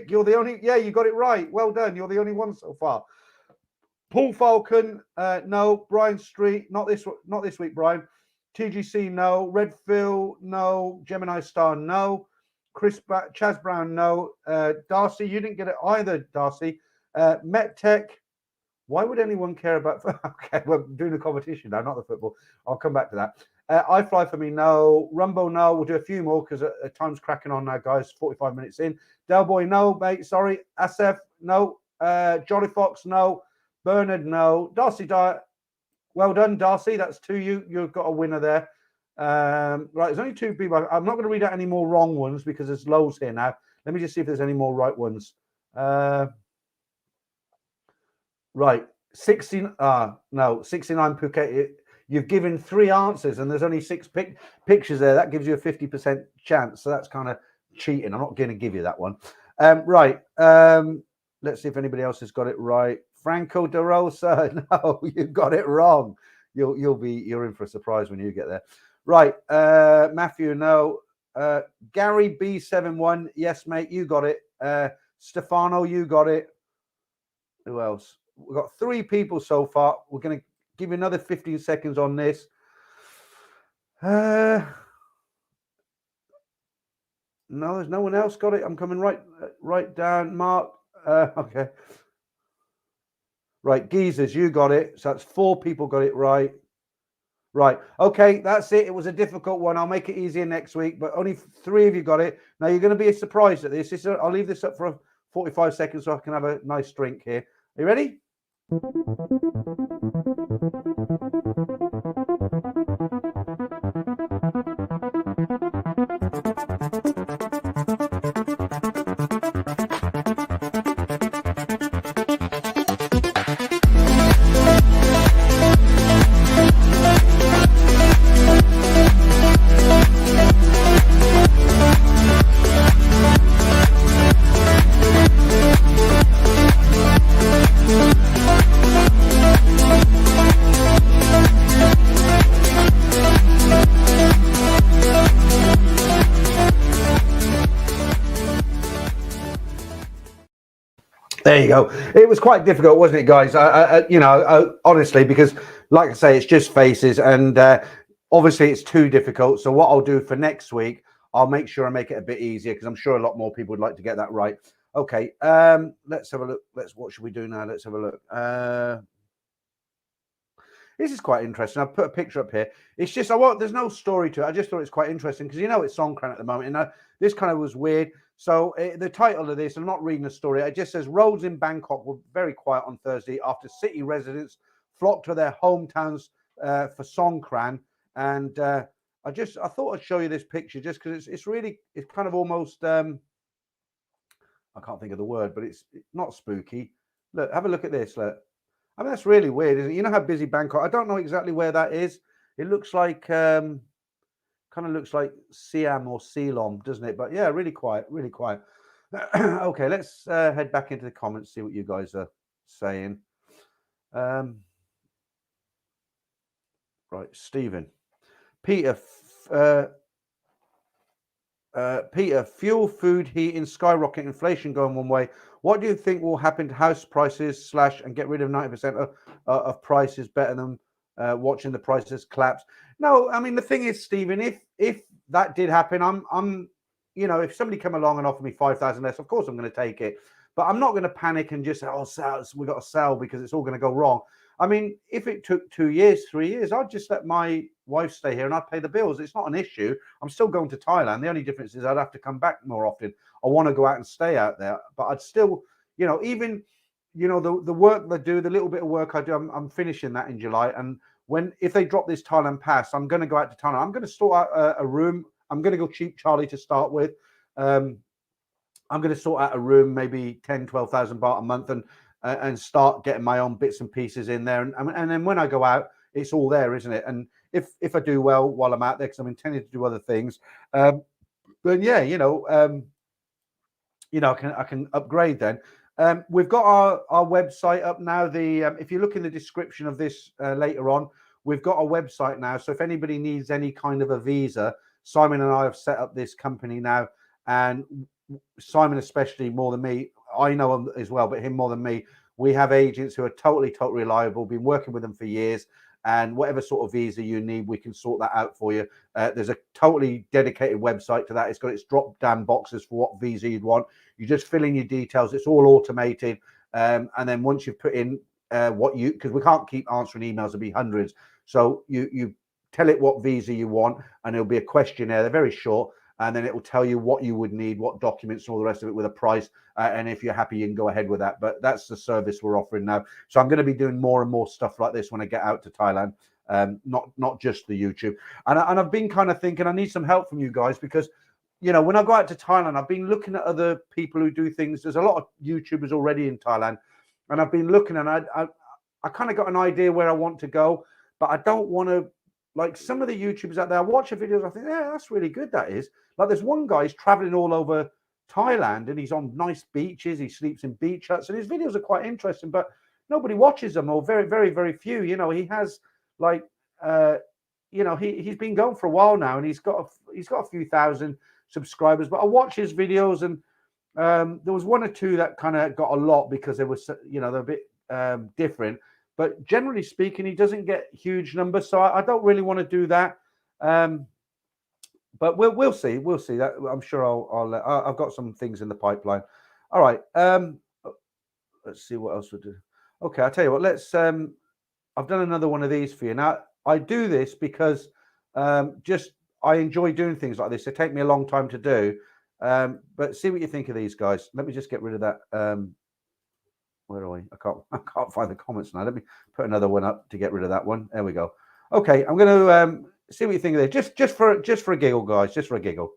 you're the only. Yeah, you got it right. Well done. You're the only one so far. Paul Falcon, no. Brian Street, not this week, Brian. TGC, no. Redfield, no. Gemini Star, no. Chaz Brown, no. Darcy, you didn't get it either, Darcy. MetTech, why would anyone care about? Okay, we're doing a competition now, not the football. I'll come back to that. I Fly for me, no. Rumbo, no. We'll do a few more because time's cracking on now, guys. 45 minutes in. Del Boy, no, mate. Sorry. Asef, no. Jolly Fox, no. Bernard, no. Darcy, well done, Darcy. That's 2. You've got a winner there. Right, there's only 2 people. I'm not going to read out any more wrong ones because there's loads here now. Let me just see if there's any more right ones. Right, 69 Phuket. You've given 3 answers and there's only 6 pictures there. That gives you a 50% chance. So that's kind of cheating. I'm not going to give you that one. Right. Let's see if anybody else has got it right. Franco De Rosa. No, you got it wrong. You're in for a surprise when you get there. Right. Matthew, no. Gary B71. Yes, mate, you got it. Stefano, you got it. Who else? We've got 3 people so far. We're going to give you another 15 seconds on this. No, there's no one else got it. I'm coming right down. Mark. Okay. Right, Geezers, you got it. So that's 4 people got it right. Right. Okay, that's it. It was a difficult one. I'll make it easier next week, but only 3 of you got it. Now you're going to be surprised at this. I'll leave this up for 45 seconds so I can have a nice drink here. Are you ready? There you go. It was quite difficult, wasn't it, guys? Honestly, because like I say, it's just faces, and obviously it's too difficult. So what I'll do for next week, I'll make sure I make it a bit easier, because I'm sure a lot more people would like to get that right. Okay, let's have a look. What should we do now? Let's have a look. This is quite interesting. I've put a picture up here. It's just, there's no story to it. I just thought it's quite interesting because, it's Songkran at the moment. And this kind of was weird. So the title of this, I'm not reading the story. It just says, roads in Bangkok were very quiet on Thursday after city residents flocked to their hometowns for Songkran. And I thought I'd show you this picture just because it's kind of almost, I can't think of the word, but it's not spooky. Look, have a look at this. Look. I mean, that's really weird, isn't it? You know how busy Bangkok. I don't know exactly where that is. It looks like, kind of looks like Siam or Ceylon, doesn't it? But yeah, really quiet, really quiet. Okay, let's head back into the comments, see what you guys are saying. Right, Stephen. Peter, fuel, food, heating, skyrocket, inflation going one way. What do you think will happen to house prices and get rid of 90% of prices better than watching the prices collapse? No, I mean, the thing is, Stephen, if that did happen, I'm if somebody come along and offer me 5,000 less, of course I'm going to take it. But I'm not going to panic and just say, we got to sell because it's all going to go wrong. I mean, if it took 2 years, 3 years, I'd just let my wife stay here and I'd pay the bills. It's not an issue. I'm still going to Thailand. The only difference is I'd have to come back more often. I want to go out and stay out there, but I'd still, even, the work they do, the little bit of work I do, I'm finishing that in July. And if they drop this Thailand pass, I'm going to go out to Thailand. I'm going to sort out a room. I'm going to go cheap Charlie to start with. I'm going to sort out a room, maybe 10, 12,000 baht a month, and start getting my own bits and pieces in there. And then when I go out, it's all there, isn't it? And if I do well while I'm out there, because I'm intending to do other things, then yeah, I can upgrade then. We've got our website up now. If you look in the description of this later on, we've got a website now. So if anybody needs any kind of a visa, Simon and I have set up this company now, and Simon especially more than me. I know him as well, but him more than me. We have agents who are totally reliable, been working with them for years, and whatever sort of visa you need, we can sort that out for you. There's a totally dedicated website to that. It's got its drop-down boxes for what visa you'd want. You just fill in your details. It's all automated. And then once you've put in because we can't keep answering emails, there'll be hundreds. So you tell it what visa you want, and it'll be a questionnaire. They're very short. And then it will tell you what you would need, what documents, and all the rest of it with a price. And if you're happy, you can go ahead with that. But that's the service we're offering now. So I'm going to be doing more and more stuff like this when I get out to Thailand, not just the YouTube. And I've been kind of thinking I need some help from you guys because, when I go out to Thailand, I've been looking at other people who do things. There's a lot of YouTubers already in Thailand. And I've been looking, and I kind of got an idea where I want to go. But I don't want to, like some of the YouTubers out there, I watch the videos, I think, yeah, that's really good, that is. Like there's one guy, he's traveling all over Thailand and he's on nice beaches, he sleeps in beach huts, and his videos are quite interesting, but nobody watches them, or very, very, very few. He has like, he's been going for a while now, and he's got a few thousand subscribers, but I watch his videos, and there was one or two that kind of got a lot because they were, they're a bit different. But generally speaking, he doesn't get huge numbers, so I don't really want to do that. But we'll see. We'll see. That I'm sure I've got some things in the pipeline. All right. Let's see what else we'll do. Okay, I'll tell you what. Let's. I've done another one of these for you. Now I do this because I enjoy doing things like this. They take me a long time to do. But see what you think of these guys. Let me just get rid of that. Where are we? I can't find the comments now. Let me put another one up to get rid of that one. There we go. Okay, I'm going to see what you think of this. Just for a giggle, guys. Just for a giggle.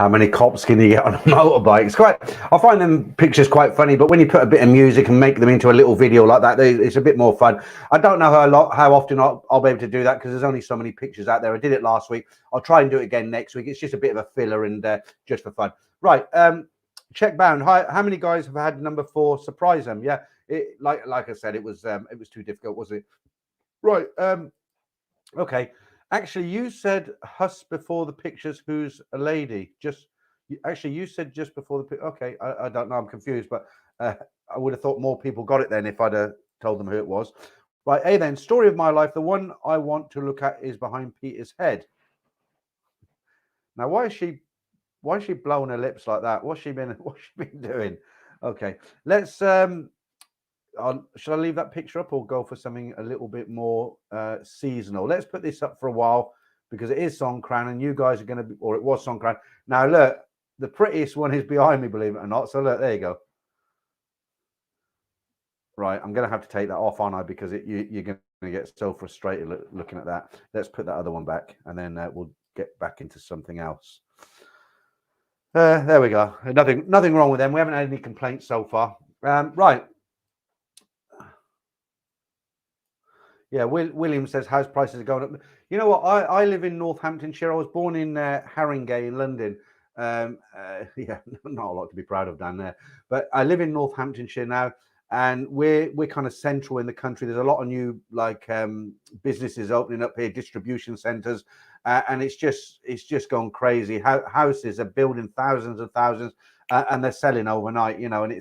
How many cops can you get on a motorbike? It's quite. I find them pictures quite funny, but when you put a bit of music and make them into a little video like that, it's a bit more fun. I don't know how often I'll be able to do that because there's only so many pictures out there. I did it last week. I'll try and do it again next week. It's just a bit of a filler and just for fun. Right. Check bound. How many guys have had number 4 surprise them? Yeah. Like I said, it was too difficult, was it? Right. Okay. Actually, you said Huss before the pictures. Who's a lady? Actually, you said just before the. Okay, I don't know. I'm confused, but I would have thought more people got it then if I'd told them who it was. Right. Hey, then story of my life. The one I want to look at is behind Peter's head. Now, why is she blowing her lips like that? What's she been doing? Okay, let's. Should I leave that picture up or go for something a little bit more seasonal? Let's put this up for a while because it is Songkran and you guys are going to be, or it was Songkran. Now, look, the prettiest one is behind me, believe it or not. So, look, there you go. Right, I'm going to have to take that off, aren't I? Because you're going to get so frustrated looking at that. Let's put that other one back and then we'll get back into something else. There we go. Nothing wrong with them. We haven't had any complaints so far. Right. Yeah, William says house prices are going up. You know what? I live in Northamptonshire. I was born in Haringey in London. Yeah, not a lot to be proud of down there. But I live in Northamptonshire now, and we're kind of central in the country. There's a lot of new businesses opening up here, distribution centres, and it's just gone crazy. Houses are building thousands and thousands, and they're selling overnight. You know, and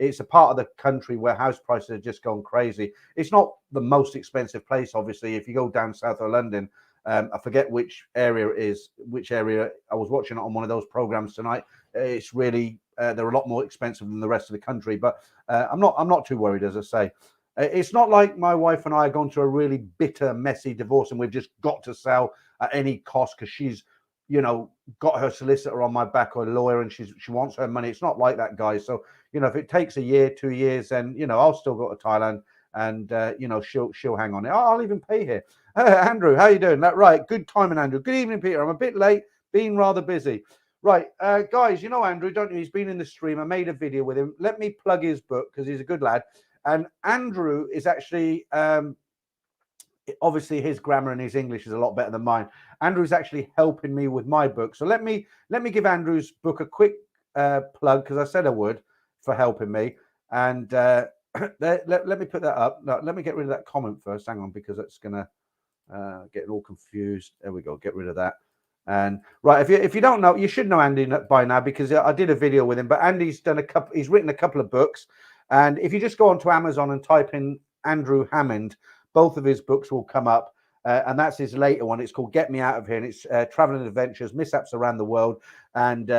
it's a part of the country where house prices have just gone crazy. It's not the most expensive place, obviously. If you go down south of London, I forget which area it is. Which area? I was watching it on one of those programs tonight. It's really they're a lot more expensive than the rest of the country. But I'm not too worried, as I say. It's not like my wife and I are going through a really bitter, messy divorce, and we've just got to sell at any cost because she's, you know, got her solicitor on my back or a lawyer, and she wants her money. It's not like that, guys. So, you know, if it takes a year, 2 years, then, you know, I'll still go to Thailand and, you know, she'll hang on it. I'll even pay here. Andrew, how you doing? That right. Good timing, Andrew. Good evening, Peter. I'm a bit late, being rather busy. Right. Guys, you know, Andrew, don't you? He's been in the stream. I made a video with him. Let me plug his book because he's a good lad. And Andrew is actually, obviously his grammar and his English is a lot better than mine. Andrew's actually helping me with my book. So let me give Andrew's book a quick plug because I said I would for helping me. And let me put that up. No, let me get rid of that comment first. Hang on, because it's gonna get all confused. There we go. Get rid of that. And right, if you don't know, you should know Andy by now because I did a video with him. But Andy's done he's written a couple of books. And if you just go onto Amazon and type in Andrew Hammond, both of his books will come up. And that's his later one. It's called Get Me Out of Here. And it's traveling adventures, mishaps around the world. And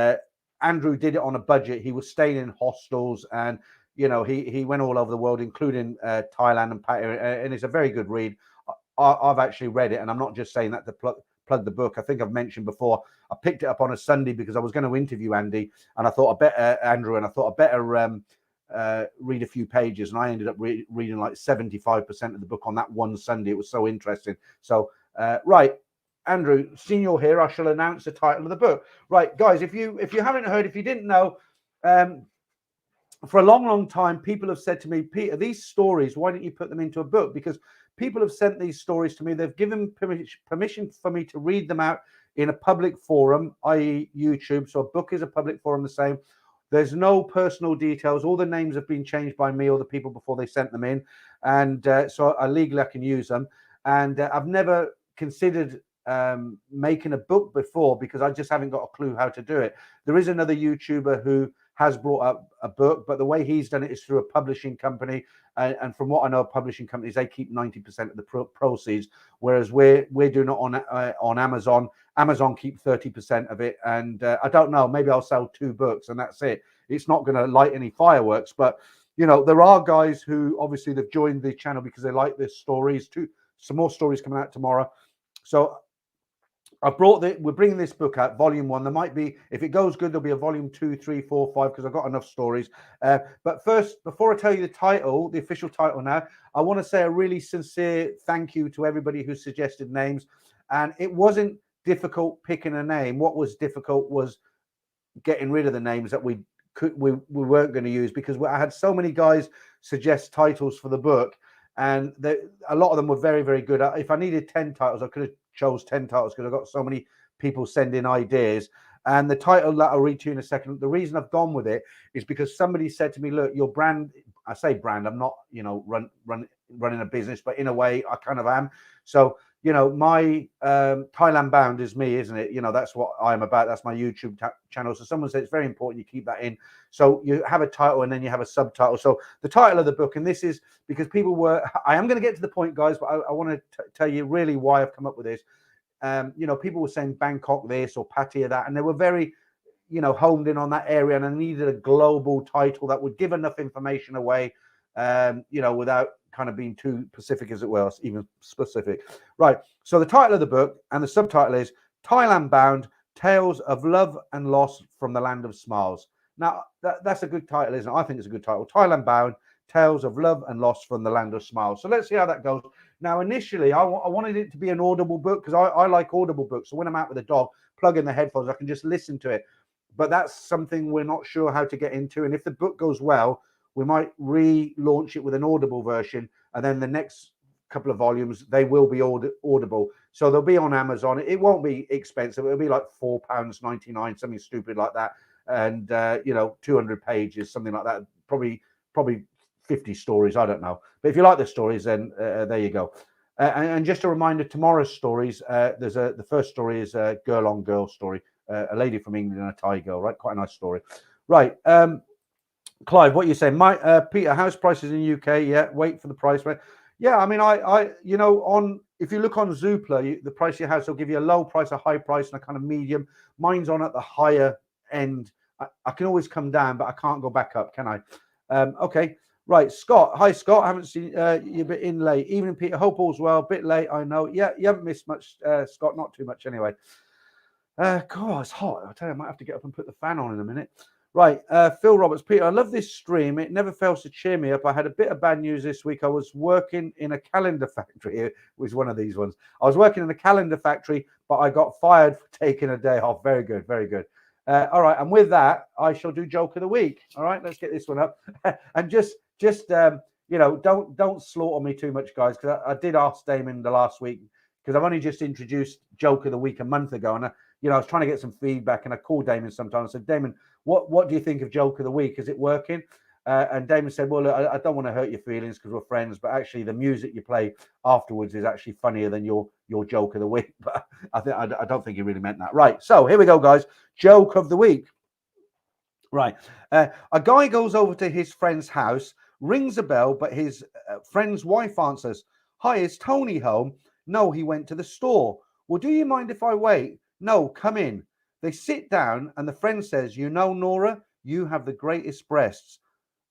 Andrew did it on a budget. He was staying in hostels and, you know, he went all over the world, including Thailand and Pattaya. And it's a very good read. I've actually read it. And I'm not just saying that to plug the book. I think I've mentioned before, I picked it up on a Sunday because I was going to interview Andy. And I thought Andrew, and I thought I better read a few pages, and I ended up reading like 75% of the book on that one Sunday. It was so interesting. So right, Andrew, seeing you're here, I shall announce the title of the book. Right, guys, if you haven't heard, if you didn't know, for a long time people have said to me, Peter, these stories, why don't you put them into a book? Because people have sent these stories to me. They've given permission for me to read them out in a public forum, i.e. YouTube. So a book is a public forum, the same. There's no personal details. All the names have been changed by me or the people before they sent them in. And so legally I can use them. And I've never considered making a book before because I just haven't got a clue how to do it. There is another YouTuber who has brought up a book, but the way he's done it is through a publishing company. And from what I know, publishing companies, they keep 90% of the proceeds, whereas we're doing it on Amazon. Amazon keep 30% of it. And I don't know, maybe I'll sell 2 books and that's it. It's not going to light any fireworks, but you know, there are guys who obviously they've joined the channel because they like the stories. Some more stories coming out tomorrow. So we're bringing this book out, volume 1. There might be, if it goes good, there'll be a volume 2, 3, 4, 5, because I've got enough stories. But first, before I tell you the title, the official title now, I want to say a really sincere thank you to everybody who suggested names. And it wasn't difficult picking a name. What was difficult was getting rid of the names that we weren't going to use, because I had so many guys suggest titles for the book, and a lot of them were very, very good. If I needed 10 titles, I could have chose 10 titles, because I got so many people sending ideas. And the title that I'll read to you in a second, the reason I've gone with it is because somebody said to me, look, your brand, I say brand, I'm not, running a business, but in a way I kind of am. So, my Thailand Bound is me, isn't it? That's what I'm about. That's my YouTube channel. So someone said it's very important you keep that in. So you have a title and then you have a subtitle. So the title of the book, and this is because I am going to get to the point, guys, but I want to tell you really why I've come up with this. People were saying Bangkok this or Pattaya that, and they were very, homed in on that area, and I needed a global title that would give enough information away, without kind of being too specific, as it was, even specific. Right. So the title of the book and the subtitle is Thailand Bound, Tales of Love and Loss from the Land of Smiles. Now, that's a good title, isn't it? I think it's a good title. Thailand Bound, Tales of Love and Loss from the Land of Smiles. So let's see how that goes. Now, initially, I wanted it to be an Audible book, because I like Audible books. So when I'm out with a dog, plug in the headphones, I can just listen to it. But that's something we're not sure how to get into. And if the book goes well, we might relaunch it with an Audible version. And then the next couple of volumes, they will be Audible. So they'll be on Amazon. It won't be expensive. It'll be like £4.99, something stupid like that. And, 200 pages, something like that. Probably 50 stories, I don't know. But if you like the stories, then there you go. And just a reminder, tomorrow's stories, the first story is a girl on girl story, a lady from England and a Thai girl, right? Quite a nice story. Right. Clive, what you saying? Peter, house prices in UK, yeah, wait for the price. Yeah, I mean, if you look on Zoopla, the price of your house will give you a low price, a high price, and a kind of medium. Mine's on at the higher end. I can always come down, but I can't go back up, can I? Okay. Right, Scott. Hi, Scott. I haven't seen you a bit in late. Evening, Peter. Hope all's well. Bit late, I know. Yeah, you haven't missed much, Scott. Not too much, anyway. God, it's hot. I'll tell you, I might have to get up and put the fan on in a minute. Right, Phil Roberts. Peter, I love this stream. It never fails to cheer me up. I had a bit of bad news this week. I was working in a calendar factory. It was one of these ones. I was working in a calendar factory, but I got fired for taking a day off. Very good, very good. All right, and with that, I shall do joke of the week. All right, let's get this one up. And just don't slaughter me too much, guys, because I did ask Damon the last week, because I've only just introduced joke of the week a month ago, and I was trying to get some feedback, and I called Damon sometimes. I said, Damon, what do you think of joke of the week? Is it working? And Damon said, well, look, I don't want to hurt your feelings because we're friends, but actually the music you play afterwards is actually funnier than your joke of the week. But I don't think he really meant that. Right. So here we go, guys. Joke of the week. Right. A guy goes over to his friend's house, rings a bell, but his friend's wife answers, hi, is Tony home? No, he went to the store. Well, do you mind if I wait? No, come in. They sit down and the friend says, Nora, you have the greatest breasts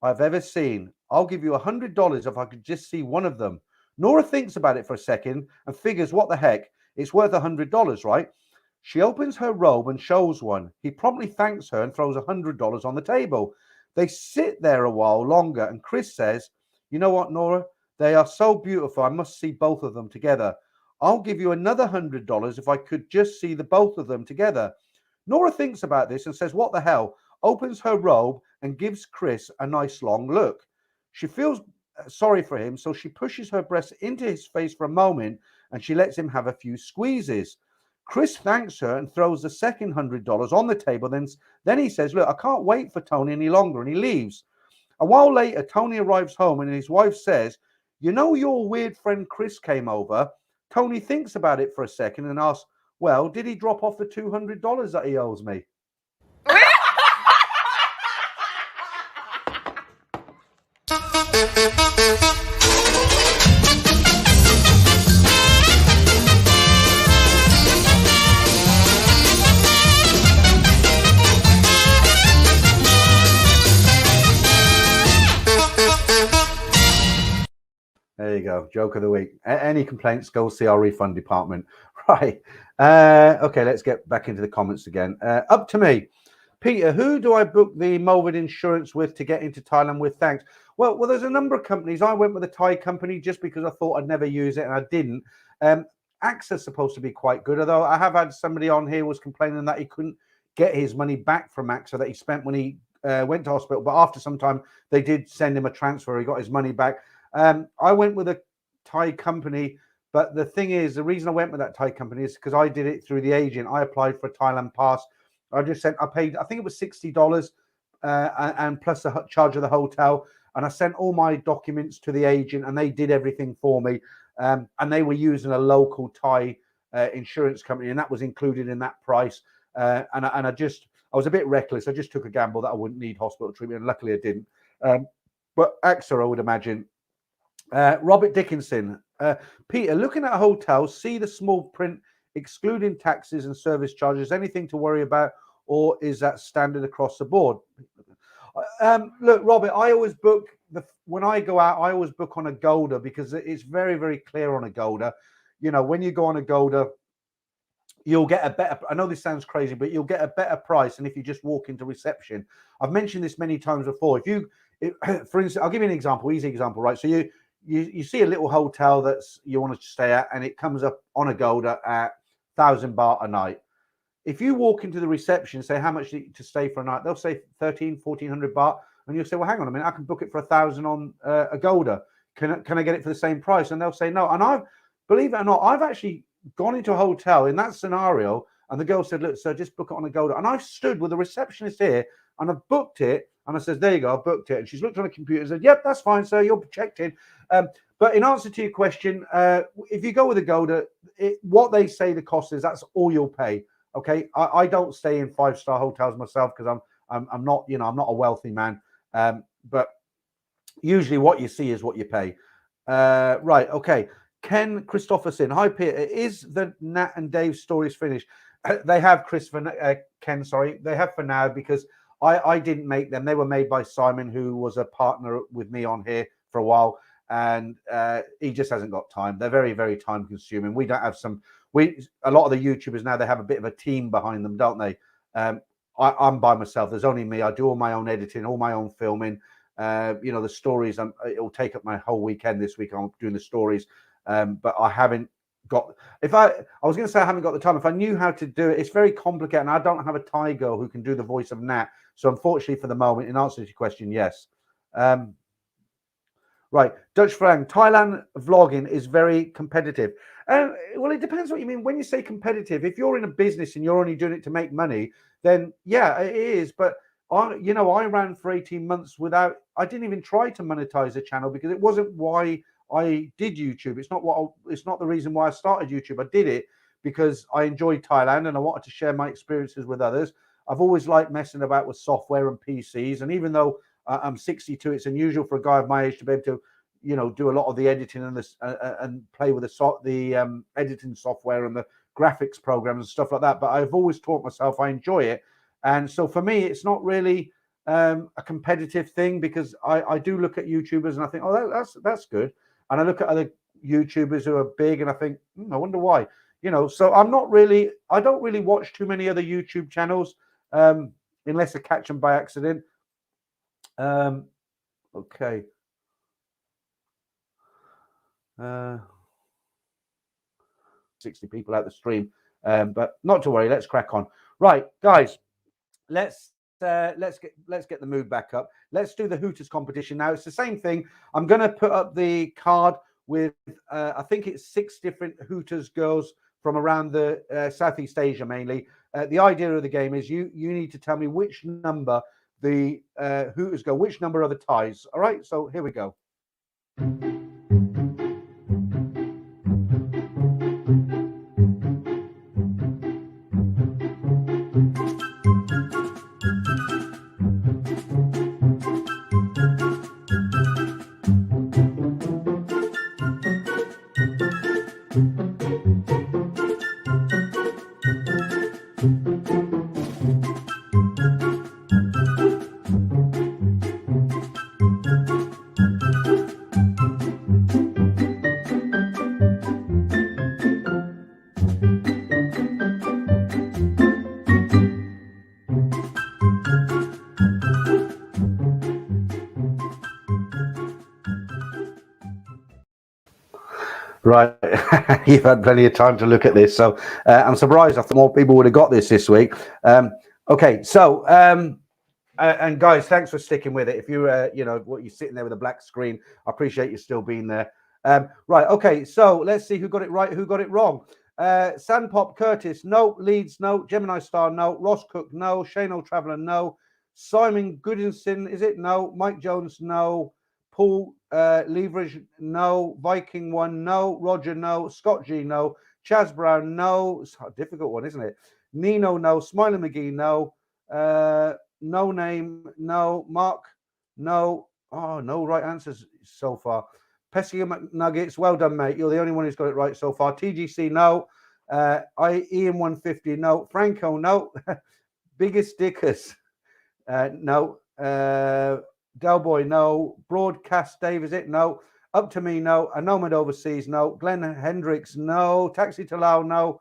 I've ever seen. I'll give you $100 if I could just see one of them. Nora thinks about it for a second and figures, what the heck? It's worth $100, right? She opens her robe and shows one. He promptly thanks her and throws $100 on the table. They sit there a while longer and Chris says, you know what, Nora? They are so beautiful. I must see both of them together. I'll give you another $100 if I could just see the both of them together. Nora thinks about this and says, what the hell? Opens her robe and gives Chris a nice long look. She feels sorry for him, so she pushes her breast into his face for a moment and she lets him have a few squeezes. Chris thanks her and throws the second $100 on the table. Then he says, look, I can't wait for Tony any longer, and he leaves. A while later, Tony arrives home and his wife says, your weird friend Chris came over. Tony thinks about it for a second and asks, well, did he drop off the $200 that he owes me? There you go. Joke of the week. Any complaints, go see our refund department. Right. Okay, let's get back into the comments again. Up to me. Peter, who do I book the Movid insurance with to get into Thailand with? Thanks. Well, there's a number of companies. I went with a Thai company just because I thought I'd never use it, and I didn't. AXA's supposed to be quite good, although I have had somebody on here was complaining that he couldn't get his money back from AXA that he spent when he went to hospital, but after some time they did send him a transfer. He got his money back. I went with a Thai company, but the thing is, the reason I went with that Thai company is because I did it through the agent. I applied for a Thailand pass. I paid, I think it was $60 and plus the charge of the hotel. And I sent all my documents to the agent and they did everything for me. And they were using a local Thai insurance company, and that was included in that price. And I was a bit reckless. I just took a gamble that I wouldn't need hospital treatment, and luckily I didn't. But AXA, I would imagine. Robert Dickinson. Peter, looking at a hotel, see the small print, excluding taxes and service charges. Anything to worry about, or is that standard across the board? Look, Robert, I always book when I go out, I always book on Agoda because it's very, very clear on Agoda. You know, when you go on Agoda, you'll get a better, I know this sounds crazy, but you'll get a better price than if you just walk into reception. I've mentioned this many times before. For instance, I'll give you an example, easy example, right? So you see a little hotel that's you want to stay at, and it comes up on Agoda at 1,000 baht a night. If you walk into the reception and say how much to stay for a night, they'll say 1,400 baht, and you'll say, well, hang on a minute, I can book it for 1,000 on Agoda. Can I get it for the same price? And they'll say no. And believe it or not, I've actually gone into a hotel in that scenario, and the girl said, look, sir, just book it on Agoda. And I've stood with the receptionist here, and I've booked it, and I says, there you go, I booked it. And she's looked on the computer and said, yep, that's fine, sir, you're checked in. But in answer to your question, if you go with Agoda, what they say the cost is, that's all you'll pay. Okay, I don't stay in 5-star hotels myself because I'm not, you know, I'm not a wealthy man. But usually what you see is what you pay. Right, okay. Ken Christopherson. Hi, Peter. Is the Nat and Dave stories finished? They have, Ken, sorry. They have for now because I didn't make them. They were made by Simon, who was a partner with me on here for a while. And he just hasn't got time. They're very, very time consuming. We don't have a lot of the YouTubers now, they have a bit of a team behind them, don't they? I'm by myself. There's only me. I do all my own editing, all my own filming. You know, the stories, it'll take up my whole weekend this week. I'm doing the stories. But I haven't got, I was going to say I haven't got the time. If I knew how to do it, it's very complicated. And I don't have a Thai girl who can do the voice of Nat. So unfortunately for the moment, in answer to your question, yes. Right, Dutch Frank, Thailand vlogging is very competitive. Well, it depends what you mean. When you say competitive, if you're in a business and you're only doing it to make money, then yeah, it is. But I ran for 18 months I didn't even try to monetize the channel because it wasn't why I did YouTube. It's not the reason why I started YouTube. I did it because I enjoyed Thailand and I wanted to share my experiences with others. I've always liked messing about with software and PCs, and even though I'm 62, it's unusual for a guy of my age to be able to, you know, do a lot of the editing and this and play with the editing software and the graphics programs and stuff like that. But I've always taught myself I enjoy it, and so for me, it's not really a competitive thing because I do look at YouTubers and I think, oh, that's good, and I look at other YouTubers who are big and I think, I wonder why, you know. So I don't really watch too many other YouTube channels unless I catch them by accident. Okay. 60 people out the stream, but not to worry. Let's crack on. Right, guys, let's get the mood back up. Let's do the Hooters competition now. It's the same thing. I'm going to put up the card with I think it's 6 different Hooters girls from around the Southeast Asia mainly. The idea of the game is you need to tell me which number the Hooters go, which number are the ties. All right, so here we go. Right. You've had plenty of time to look at this. So I'm surprised. I thought more people would have got this week. Okay. So, and guys, thanks for sticking with it. If you're, what you're sitting there with a black screen, I appreciate you still being there. Right. Okay. So let's see who got it right, who got it wrong. Sandpop Curtis, no. Leeds, no. Gemini Star, no. Ross Cook, no. Shane O'Traveller, no. Simon Goodinson, is it? No. Mike Jones, no. Paul Leverage, no. Viking 1, no. Roger, no. Scott G, no. Chaz Brown, no. It's a difficult one, isn't it? Nino, no. Smiley McGee, no. No Name, no. Mark, no. Oh, no right answers so far. Pesky McNuggets, well done, mate. You're the only one who's got it right so far. TGC, no. Ian 150, no. Franco, no. Biggest Dickers, no. Delboy, no. Broadcast Dave, is it? No. Up to Me, no. A Nomad Overseas, no. Glenn Hendricks, no. Taxi to Lao, no.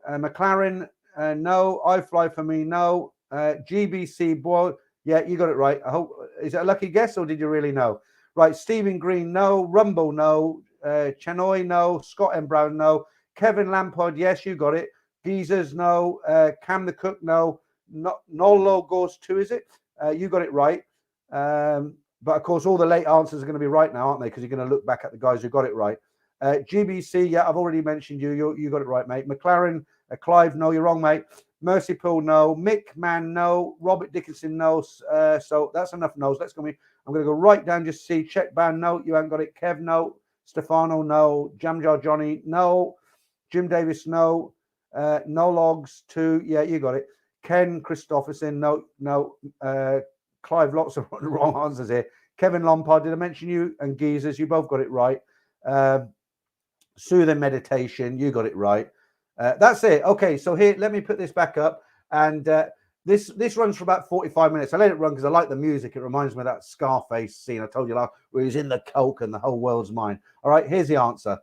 McLaren, no. I Fly For Me, no. GBC, boy, yeah, you got it right. I hope, is it a lucky guess or did you really know? Right, Stephen Green, no. Rumble, no. Chenoy, no. Scott M. Brown, no. Kevin Lampard, yes, you got it. Geezers, no. Cam the Cook, no. Nolo Gores 2, is it? You got it right. But of course, all the late answers are going to be right now, aren't they? Because you're going to look back at the guys who got it right. GBC, yeah, I've already mentioned you. You got it right, mate. McLaren, Clive, no, you're wrong, mate. Mercy Pool, no. Mick Man, no. Robert Dickinson, no. So that's enough no's. I'm going to go right down, just see. Check Band, no. You haven't got it. Kev, no. Stefano, no. Jamjar Johnny, no. Jim Davis, no. No Logs, 2. Yeah, you got it. Ken Christopherson, no. Clive, lots of wrong answers here. Kevin Lompard, did I mention you? And Geezers, you both got it right. Soothing Meditation, you got it right. That's it. Okay, so here, let me put this back up. And this runs for about 45 minutes. I let it run because I like the music. It reminds me of that Scarface scene I told you last, where he's in the coke and the whole world's mine. All right, here's the answer.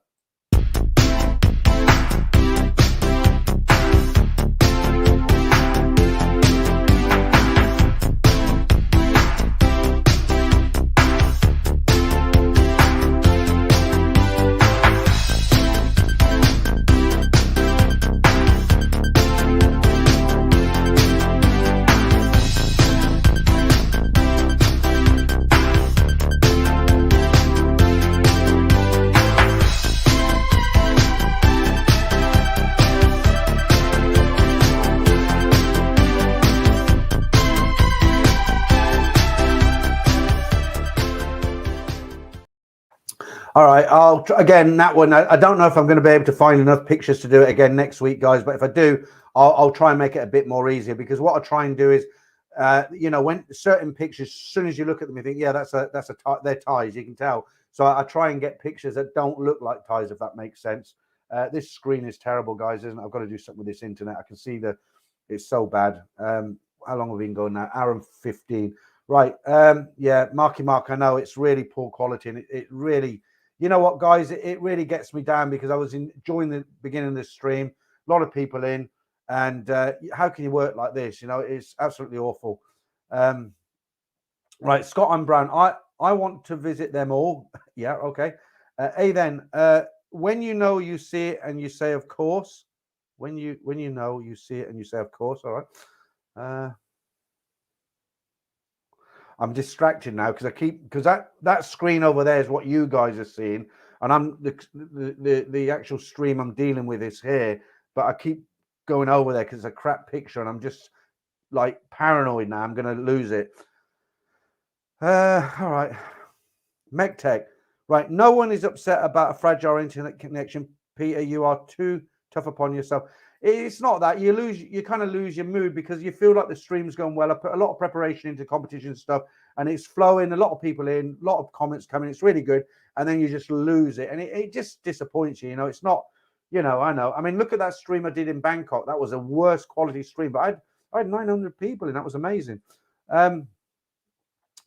All right, again, that one, I don't know if I'm going to be able to find enough pictures to do it again next week, guys. But if I do, I'll try and make it a bit more easier, because what I try and do is, when certain pictures, as soon as you look at them, you think, yeah, they're ties, you can tell. So I try and get pictures that don't look like ties, if that makes sense. This screen is terrible, guys, isn't it? I've got to do something with this internet. I can see it's so bad. How long have we been going now? Hour and 15. Right. Yeah, Marky Mark, I know it's really poor quality, and it really... You know what, guys? It really gets me down, because I was enjoying the beginning of this stream. A lot of people in, and how can you work like this? It's absolutely awful. Right, Scott and Brown. I want to visit them all. Yeah, okay. When you know, you see it, and you say, of course. When you know, you see it, and you say, of course. All right. I'm distracted now because that screen over there is what you guys are seeing, and I'm the actual stream I'm dealing with is here, but I keep going over there because it's a crap picture, and I'm just like paranoid now. I'm going to lose it. All right, MechTech. Right, no one is upset about a fragile internet connection. Peter, you are too tough upon yourself. It's not that you kind of lose your mood, because you feel like the stream's going well. I put a lot of preparation into competition stuff, and it's flowing. A lot of people in, a lot of comments coming. It's really good, and then you just lose it, and it just disappoints you. It's not. I know. I mean, look at that stream I did in Bangkok. That was a worst quality stream, but I had 900 people, and that was amazing.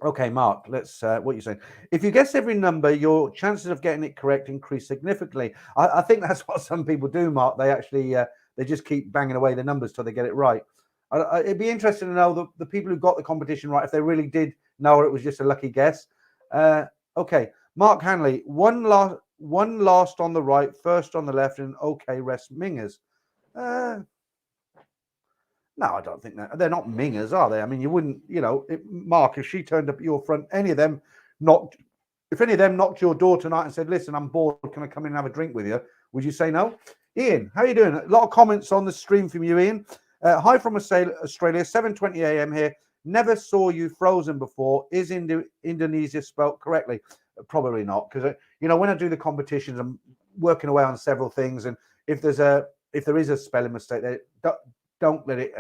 Okay, Mark, let's what you're saying. If you guess every number, your chances of getting it correct increase significantly. I think that's what some people do, Mark. They actually they just keep banging away the numbers till they get it right. It'd be interesting to know the people who got the competition right, if they really did know, or it was just a lucky guess. Okay, Mark Hanley, one one last on the right, first on the left, and okay, rest mingers. No, I don't think that. They're not mingers, are they? I mean, you wouldn't, Mark, if she turned up at your front, if any of them knocked your door tonight and said, listen, I'm bored, can I come in and have a drink with you? Would you say no? Ian, how are you doing? A lot of comments on the stream from you, Ian. Hi from Australia, 7:20 a.m. here. Never saw you frozen before. Is Indonesia spelt correctly? Probably not, because when I do the competitions, I'm working away on several things, and if there is a spelling mistake, don't let it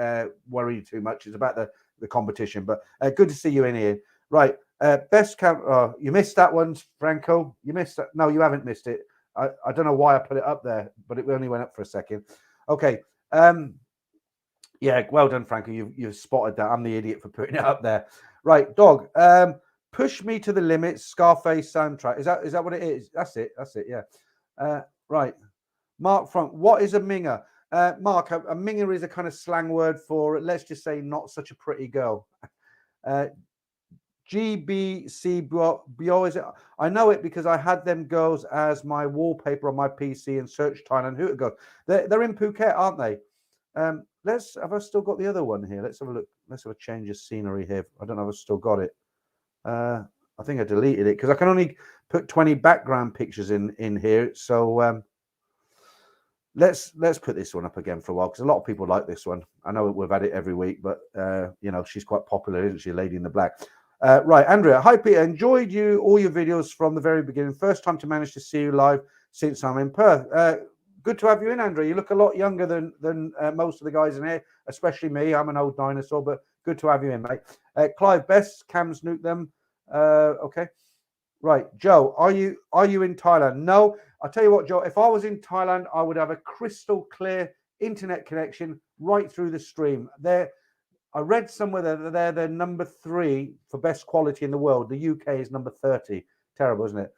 worry you too much. It's about the competition. But good to see you in here. Right, best count. Oh, you missed that one, Franco. You missed that. No, you haven't missed it. I don't know why I put it up there, but it only went up for a second. Okay. Yeah, well done, Franco. You've spotted that. I'm the idiot for putting it up there. Right, dog. Push me to the limit. Scarface soundtrack. Is that what it is? That's it. Yeah. Right. Mark Front. What is a minger? Mark, a minger is a kind of slang word for, let's just say, not such a pretty girl. GBC Bio, is it? I know it because I had them girls as my wallpaper on my PC and searched Thailand. Who it goes? They're in Phuket, aren't they? Have I still got the other one here? Let's have a look. Let's have a change of scenery here. I don't know if I've still got it. I think I deleted it because I can only put 20 background pictures in here. So let's put this one up again for a while because a lot of people like this one. I know we've had it every week, but she's quite popular, isn't she, Lady in the Black? Right, Andrea. Hi, Peter. Enjoyed all your videos from the very beginning. First time to manage to see you live since I'm in Perth. Good to have you in, Andrea. You look a lot younger than most of the guys in here, especially me. I'm an old dinosaur, but good to have you in, mate. Clive, best cams nuke them. Okay. Right, Joe, are you in Thailand? No, I'll tell you what, Joe, if I was in Thailand, I would have a crystal clear internet connection right through the stream. I read somewhere that they're number 3 for best quality in the world. The UK is number 30. Terrible, isn't it?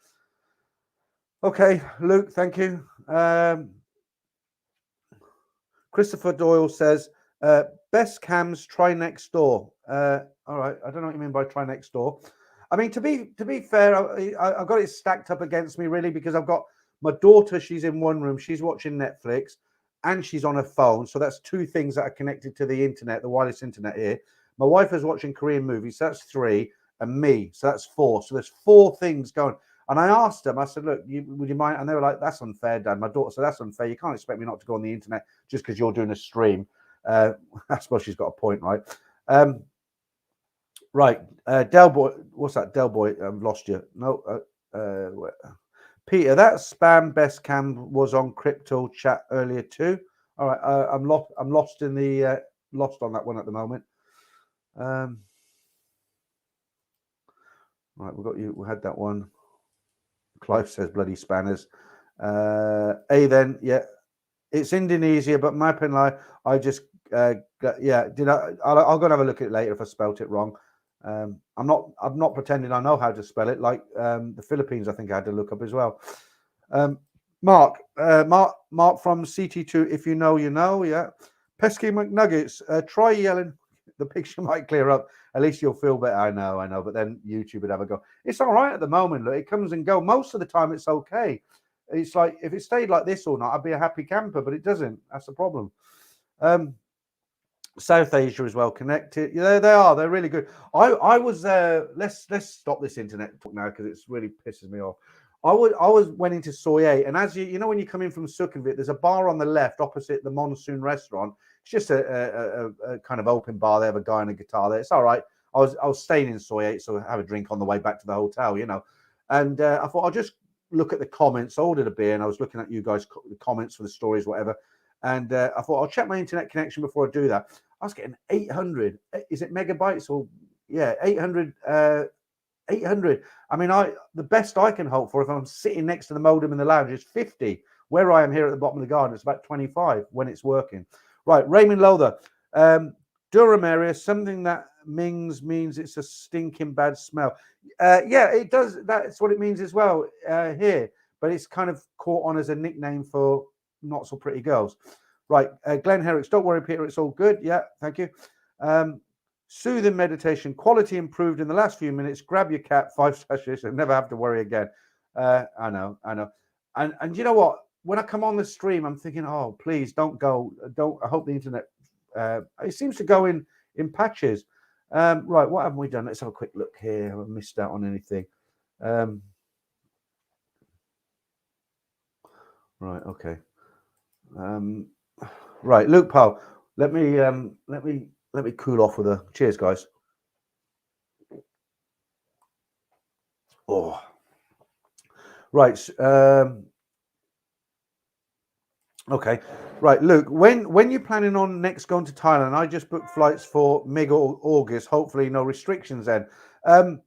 Okay, Luke, thank you. Christopher Doyle says, best cams, try next door. All right, I don't know what you mean by try next door. I mean, to be fair, I've got it stacked up against me, really, because I've got my daughter, she's in one room, she's watching Netflix, and she's on her phone. So that's 2 things that are connected to the internet, the wireless internet here. My wife is watching Korean movies, so that's 3, and me, so that's 4. So there's 4 things going. And I asked them, I said, look, would you mind? And they were like, that's unfair, Dad. My daughter said, that's unfair. You can't expect me not to go on the internet just because you're doing a stream. I suppose she's got a point, right? Right. Del Boy, what's that? Del Boy, I've lost you. No, Peter, that spam best cam was on crypto chat earlier too. All right, I'm lost in the lost on that one at the moment. Right, we got you. We had that one. Clive says bloody spanners. Then, yeah, it's Indonesia, but my pen line, I just I'll go and have a look at it later if I spelt it wrong. I'm not pretending I know how to spell it. Like the Philippines, I think I had to look up as well. Mark from CT2. If you know, you know. Yeah, pesky McNuggets. Try yelling. The picture might clear up. At least you'll feel better. I know. But then YouTube would have a go. It's all right at the moment. Look, it comes and go. Most of the time, it's okay. It's like if it stayed like this all night, I'd be a happy camper. But it doesn't. That's the problem. South Asia is well connected. Yeah, they are. They're really good. I was let's stop this internet talk now because it's really pisses me off. I went into Soye, and as you know when you come in from Sukhumvit, there's a bar on the left opposite the Monsoon restaurant. It's just a kind of open bar. They have a guy and a guitar there. It's all right. I was staying in Soye, so I have a drink on the way back to the hotel, And I thought I'll just look at the comments. I ordered a beer, and I was looking at you guys' the comments for the stories, whatever. And I thought I'll check my internet connection before I do that. I was getting 800. Is it megabytes or 800? 800. I mean, the best I can hope for if I'm sitting next to the modem in the lounge is 50. Where I am here at the bottom of the garden, it's about 25 when it's working. Right, Raymond Lother. Durham area, something that means it's a stinking bad smell. Yeah, it does. That's what it means as well here. But it's kind of caught on as a nickname for not so pretty girls. Right, Glenn Herricks, don't worry, Peter, it's all good. Yeah, thank you. Soothing meditation, quality improved in the last few minutes. Grab your cat, 5 sachets, and never have to worry again. I know. And you know what? When I come on the stream, I'm thinking, oh, please don't go. Don't. I hope the internet. It seems to go in patches. Right, what haven't we done? Let's have a quick look here. Have I missed out on anything? Right, okay. Right, Luke Powell. Let me cool off with a cheers, guys. Oh, right. Okay, right, Luke. When you're planning on next going to Thailand? I just booked flights for mid August. Hopefully, no restrictions then. I'm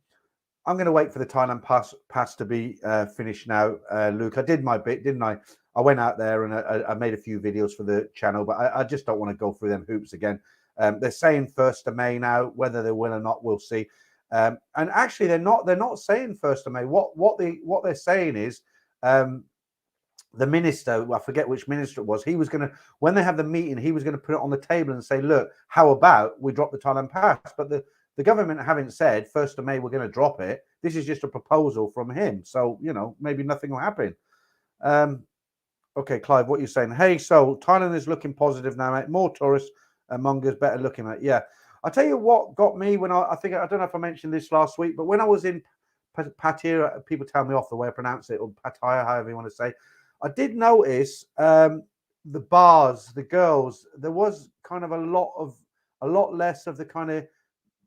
going to wait for the Thailand pass to be finished now, Luke. I did my bit, didn't I? I went out there and I made a few videos for the channel, but I just don't want to go through them hoops again. They're saying 1st of May now. Whether they will or not, we'll see. And actually, they're not saying 1st of May. What they're saying is the minister, I forget which minister it was, he was going to, when they have the meeting, he was going to put it on the table and say, look, how about we drop the Thailand pass? But the government haven't said 1st of May we're going to drop it. This is just a proposal from him. So, maybe nothing will happen. Okay, Clive, what are you saying? Hey, so Thailand is looking positive now, mate. More tourists among us, better looking at. Yeah. I'll tell you what got me when I don't know if I mentioned this last week, but when I was in Pattaya, people tell me off the way I pronounce it, or Pattaya, however you want to say, I did notice the bars, the girls, there was kind of a lot less of the kind of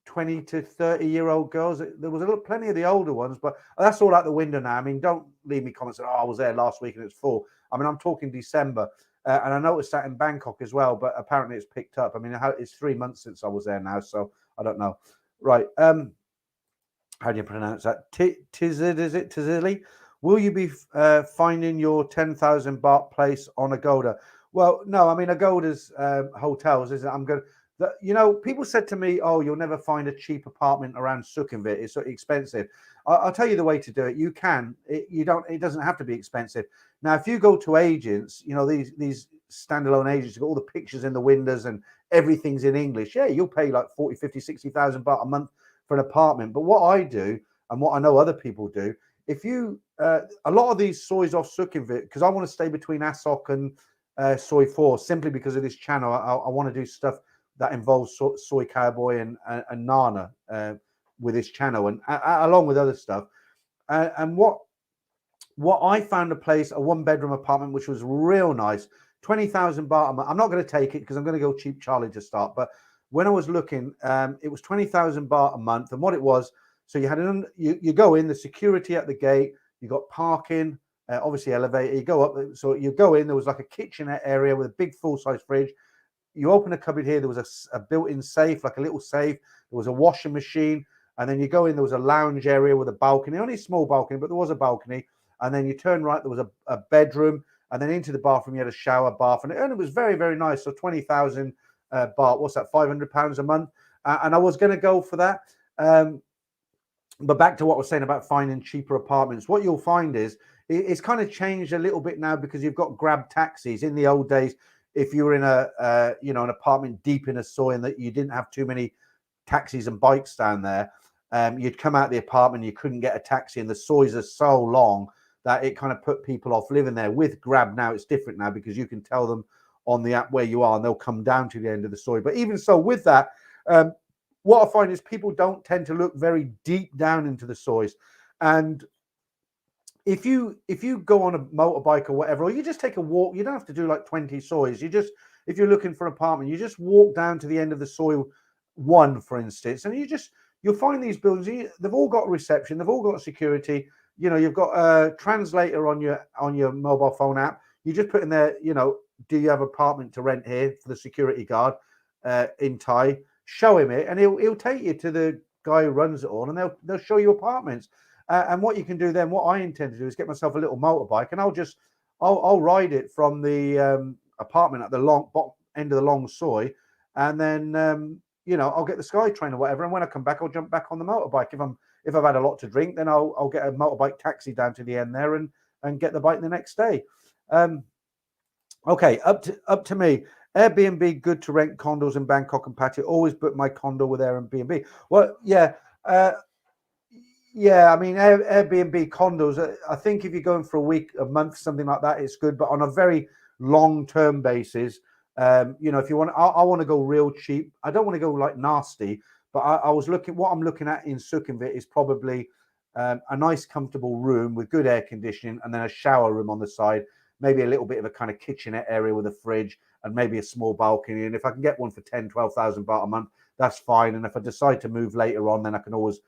20 to 30-year-old girls. There was plenty of the older ones, but that's all out the window now. I mean, don't leave me comments saying, oh, I was there last week and it's full. I mean, I'm talking December, and I noticed that in Bangkok as well, but apparently it's picked up. I mean, it's 3 months since I was there now, so I don't know. Right. How do you pronounce that? Tizid, is it? Tizili? Will you be finding your 10,000 baht place on Agoda? Well, no, I mean, Agoda's hotels, isn't it? I'm going to, people said to me, oh, you'll never find a cheap apartment around Sukhumvit. It's so expensive. I'll tell you the way to do it. You can. It doesn't have to be expensive. Now, if you go to agents, these standalone agents, you've got all the pictures in the windows and everything's in English. Yeah, you'll pay like 40, 50, 60,000 baht a month for an apartment. But what I do, and what I know other people do, if you, a lot of these soys off Sukhumvit, because I want to stay between Asok and Soy 4, simply because of this channel. I want to do stuff that involves Soy Cowboy and Nana with this channel, and along with other stuff. And what I found a 1-bedroom apartment, which was real nice, 20,000 baht a month. I'm not going to take it because I'm going to go cheap Charlie to start. But when I was looking, it was 20,000 baht a month. And what it was, so you had you go in, the security at the gate, you got parking, obviously elevator, you go up. So you go in, there was like a kitchenette area with a big full-size fridge. You open a cupboard here, there was a built-in safe, like a little safe. There was a washing machine. And then you go in, there was a lounge area with a balcony, only a small balcony, but there was a balcony. And then you turn right, there was a bedroom. And then into the bathroom, you had a shower, bath. And it was very, very nice. So 20,000 baht, what's that, £500 a month? And I was going to go for that. But back to what I was saying about finding cheaper apartments. What you'll find is it's kind of changed a little bit now because you've got Grab taxis. In the old days, if you were in an apartment deep in a soy and that you didn't have too many taxis and bikes down there, you'd come out the apartment, you couldn't get a taxi, and the soys are so long that it kind of put people off living there. With Grab now, it's different now because you can tell them on the app where you are and they'll come down to the end of the soy. But even so, with that, what I find is people don't tend to look very deep down into the soys. And if you go on a motorbike or whatever, or you just take a walk, you don't have to do like 20 soys. If you're looking for an apartment, you just walk down to the end of the soy 1, for instance, and you'll find these buildings. They've all got reception, they've all got security. You've got a translator on your mobile phone app. You just put in there, do you have an apartment to rent here, for the security guard in Thai? Show him it, and he'll take you to the guy who runs it all, and they'll show you apartments. And what you can do then, what I intend to do is get myself a little motorbike, and I'll ride it from the apartment at the bottom end of the long soy, and then I'll get the SkyTrain or whatever, and when I come back, I'll jump back on the motorbike. If I've had a lot to drink, then I'll get a motorbike taxi down to the end there and get the bike the next day. Okay, up to me. Airbnb, good to rent condos in Bangkok and Pattaya. Always book my condo with Airbnb. Well, yeah. Yeah, I mean, Airbnb condos, I think if you're going for a week, a month, something like that, it's good. But on a very long-term basis, if you want, I want to go real cheap. I don't want to go like nasty, but I was looking, what I'm looking at in Sukhumvit is probably a nice, comfortable room with good air conditioning and then a shower room on the side, maybe a little bit of a kind of kitchenette area with a fridge and maybe a small balcony. And if I can get one for 10, 12,000 baht a month, that's fine. And if I decide to move later on, then I can always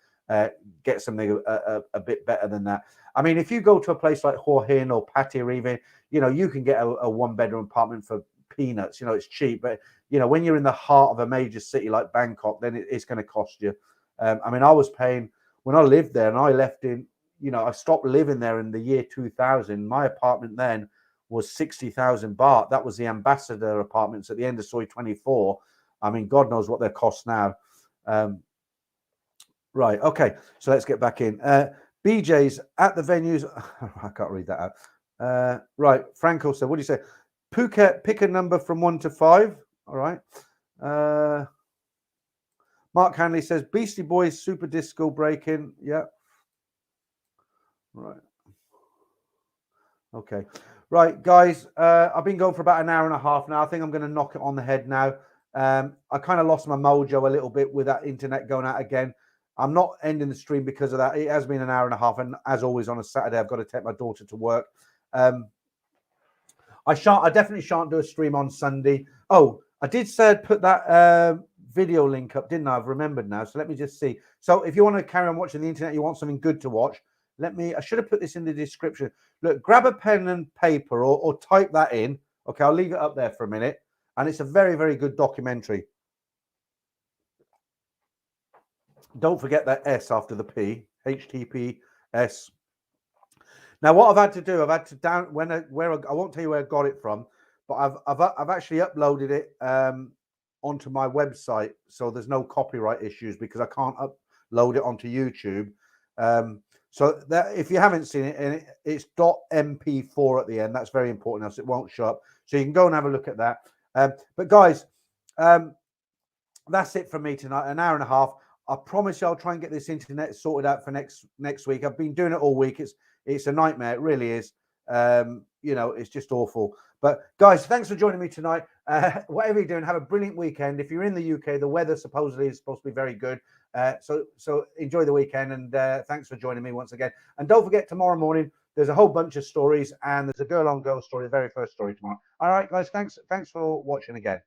get something a bit better than that. I mean, if you go to a place like Hua Hin or Pattaya even, you can get a one-bedroom apartment for peanuts. It's cheap. But, when you're in the heart of a major city like Bangkok, then it's going to cost you. I mean, I was paying, when I lived there and I left I stopped living there in the year 2000. My apartment then was 60,000 baht. That was the ambassador apartments at the end of Soi 24. I mean, God knows what their costs now. Right. Okay. So let's get back in. BJ's at the venues. I can't read that out. Right. Franco said, what do you say? Phuket, pick a number from 1 to 5. All right. Mark Hanley says, Beastie Boys, Super Disco Breaking. Yeah. Right. Okay. Right, guys. I've been going for about an hour and a half now. I think I'm going to knock it on the head now. I kind of lost my mojo a little bit with that internet going out again. I'm not ending the stream because of that. It has been an hour and a half, and as always on a Saturday, I've got to take my daughter to work. I definitely shan't do a stream on Sunday. Oh, I did say I'd put that video link up, didn't I? I've remembered now. So let me just see. So if you want to carry on watching the internet, you want something good to watch, I should have put this in the description. Look, grab a pen and paper or type that in. Okay, I'll leave it up there for a minute. And it's a very, very good documentary. Don't forget that S after the P, HTTPS. Now, what I've had to do, I've had to I won't tell you where I got it from, but I've actually uploaded it onto my website, so there's no copyright issues because I can't upload it onto YouTube. So that if you haven't seen it, and it's .mp4 at the end, that's very important, else it won't show up. So you can go and have a look at that. But guys, that's it from me tonight. An hour and a half. I promise you, I'll try and get this internet sorted out for next week. I've been doing it all week. It's a nightmare. It really is. It's just awful. But guys, thanks for joining me tonight. Whatever you're doing, have a brilliant weekend. If you're in the UK, the weather supposedly is supposed to be very good. So enjoy the weekend, and thanks for joining me once again. And don't forget, tomorrow morning there's a whole bunch of stories, and there's a girl on girl story, the very first story tomorrow. All right, guys, thanks for watching again.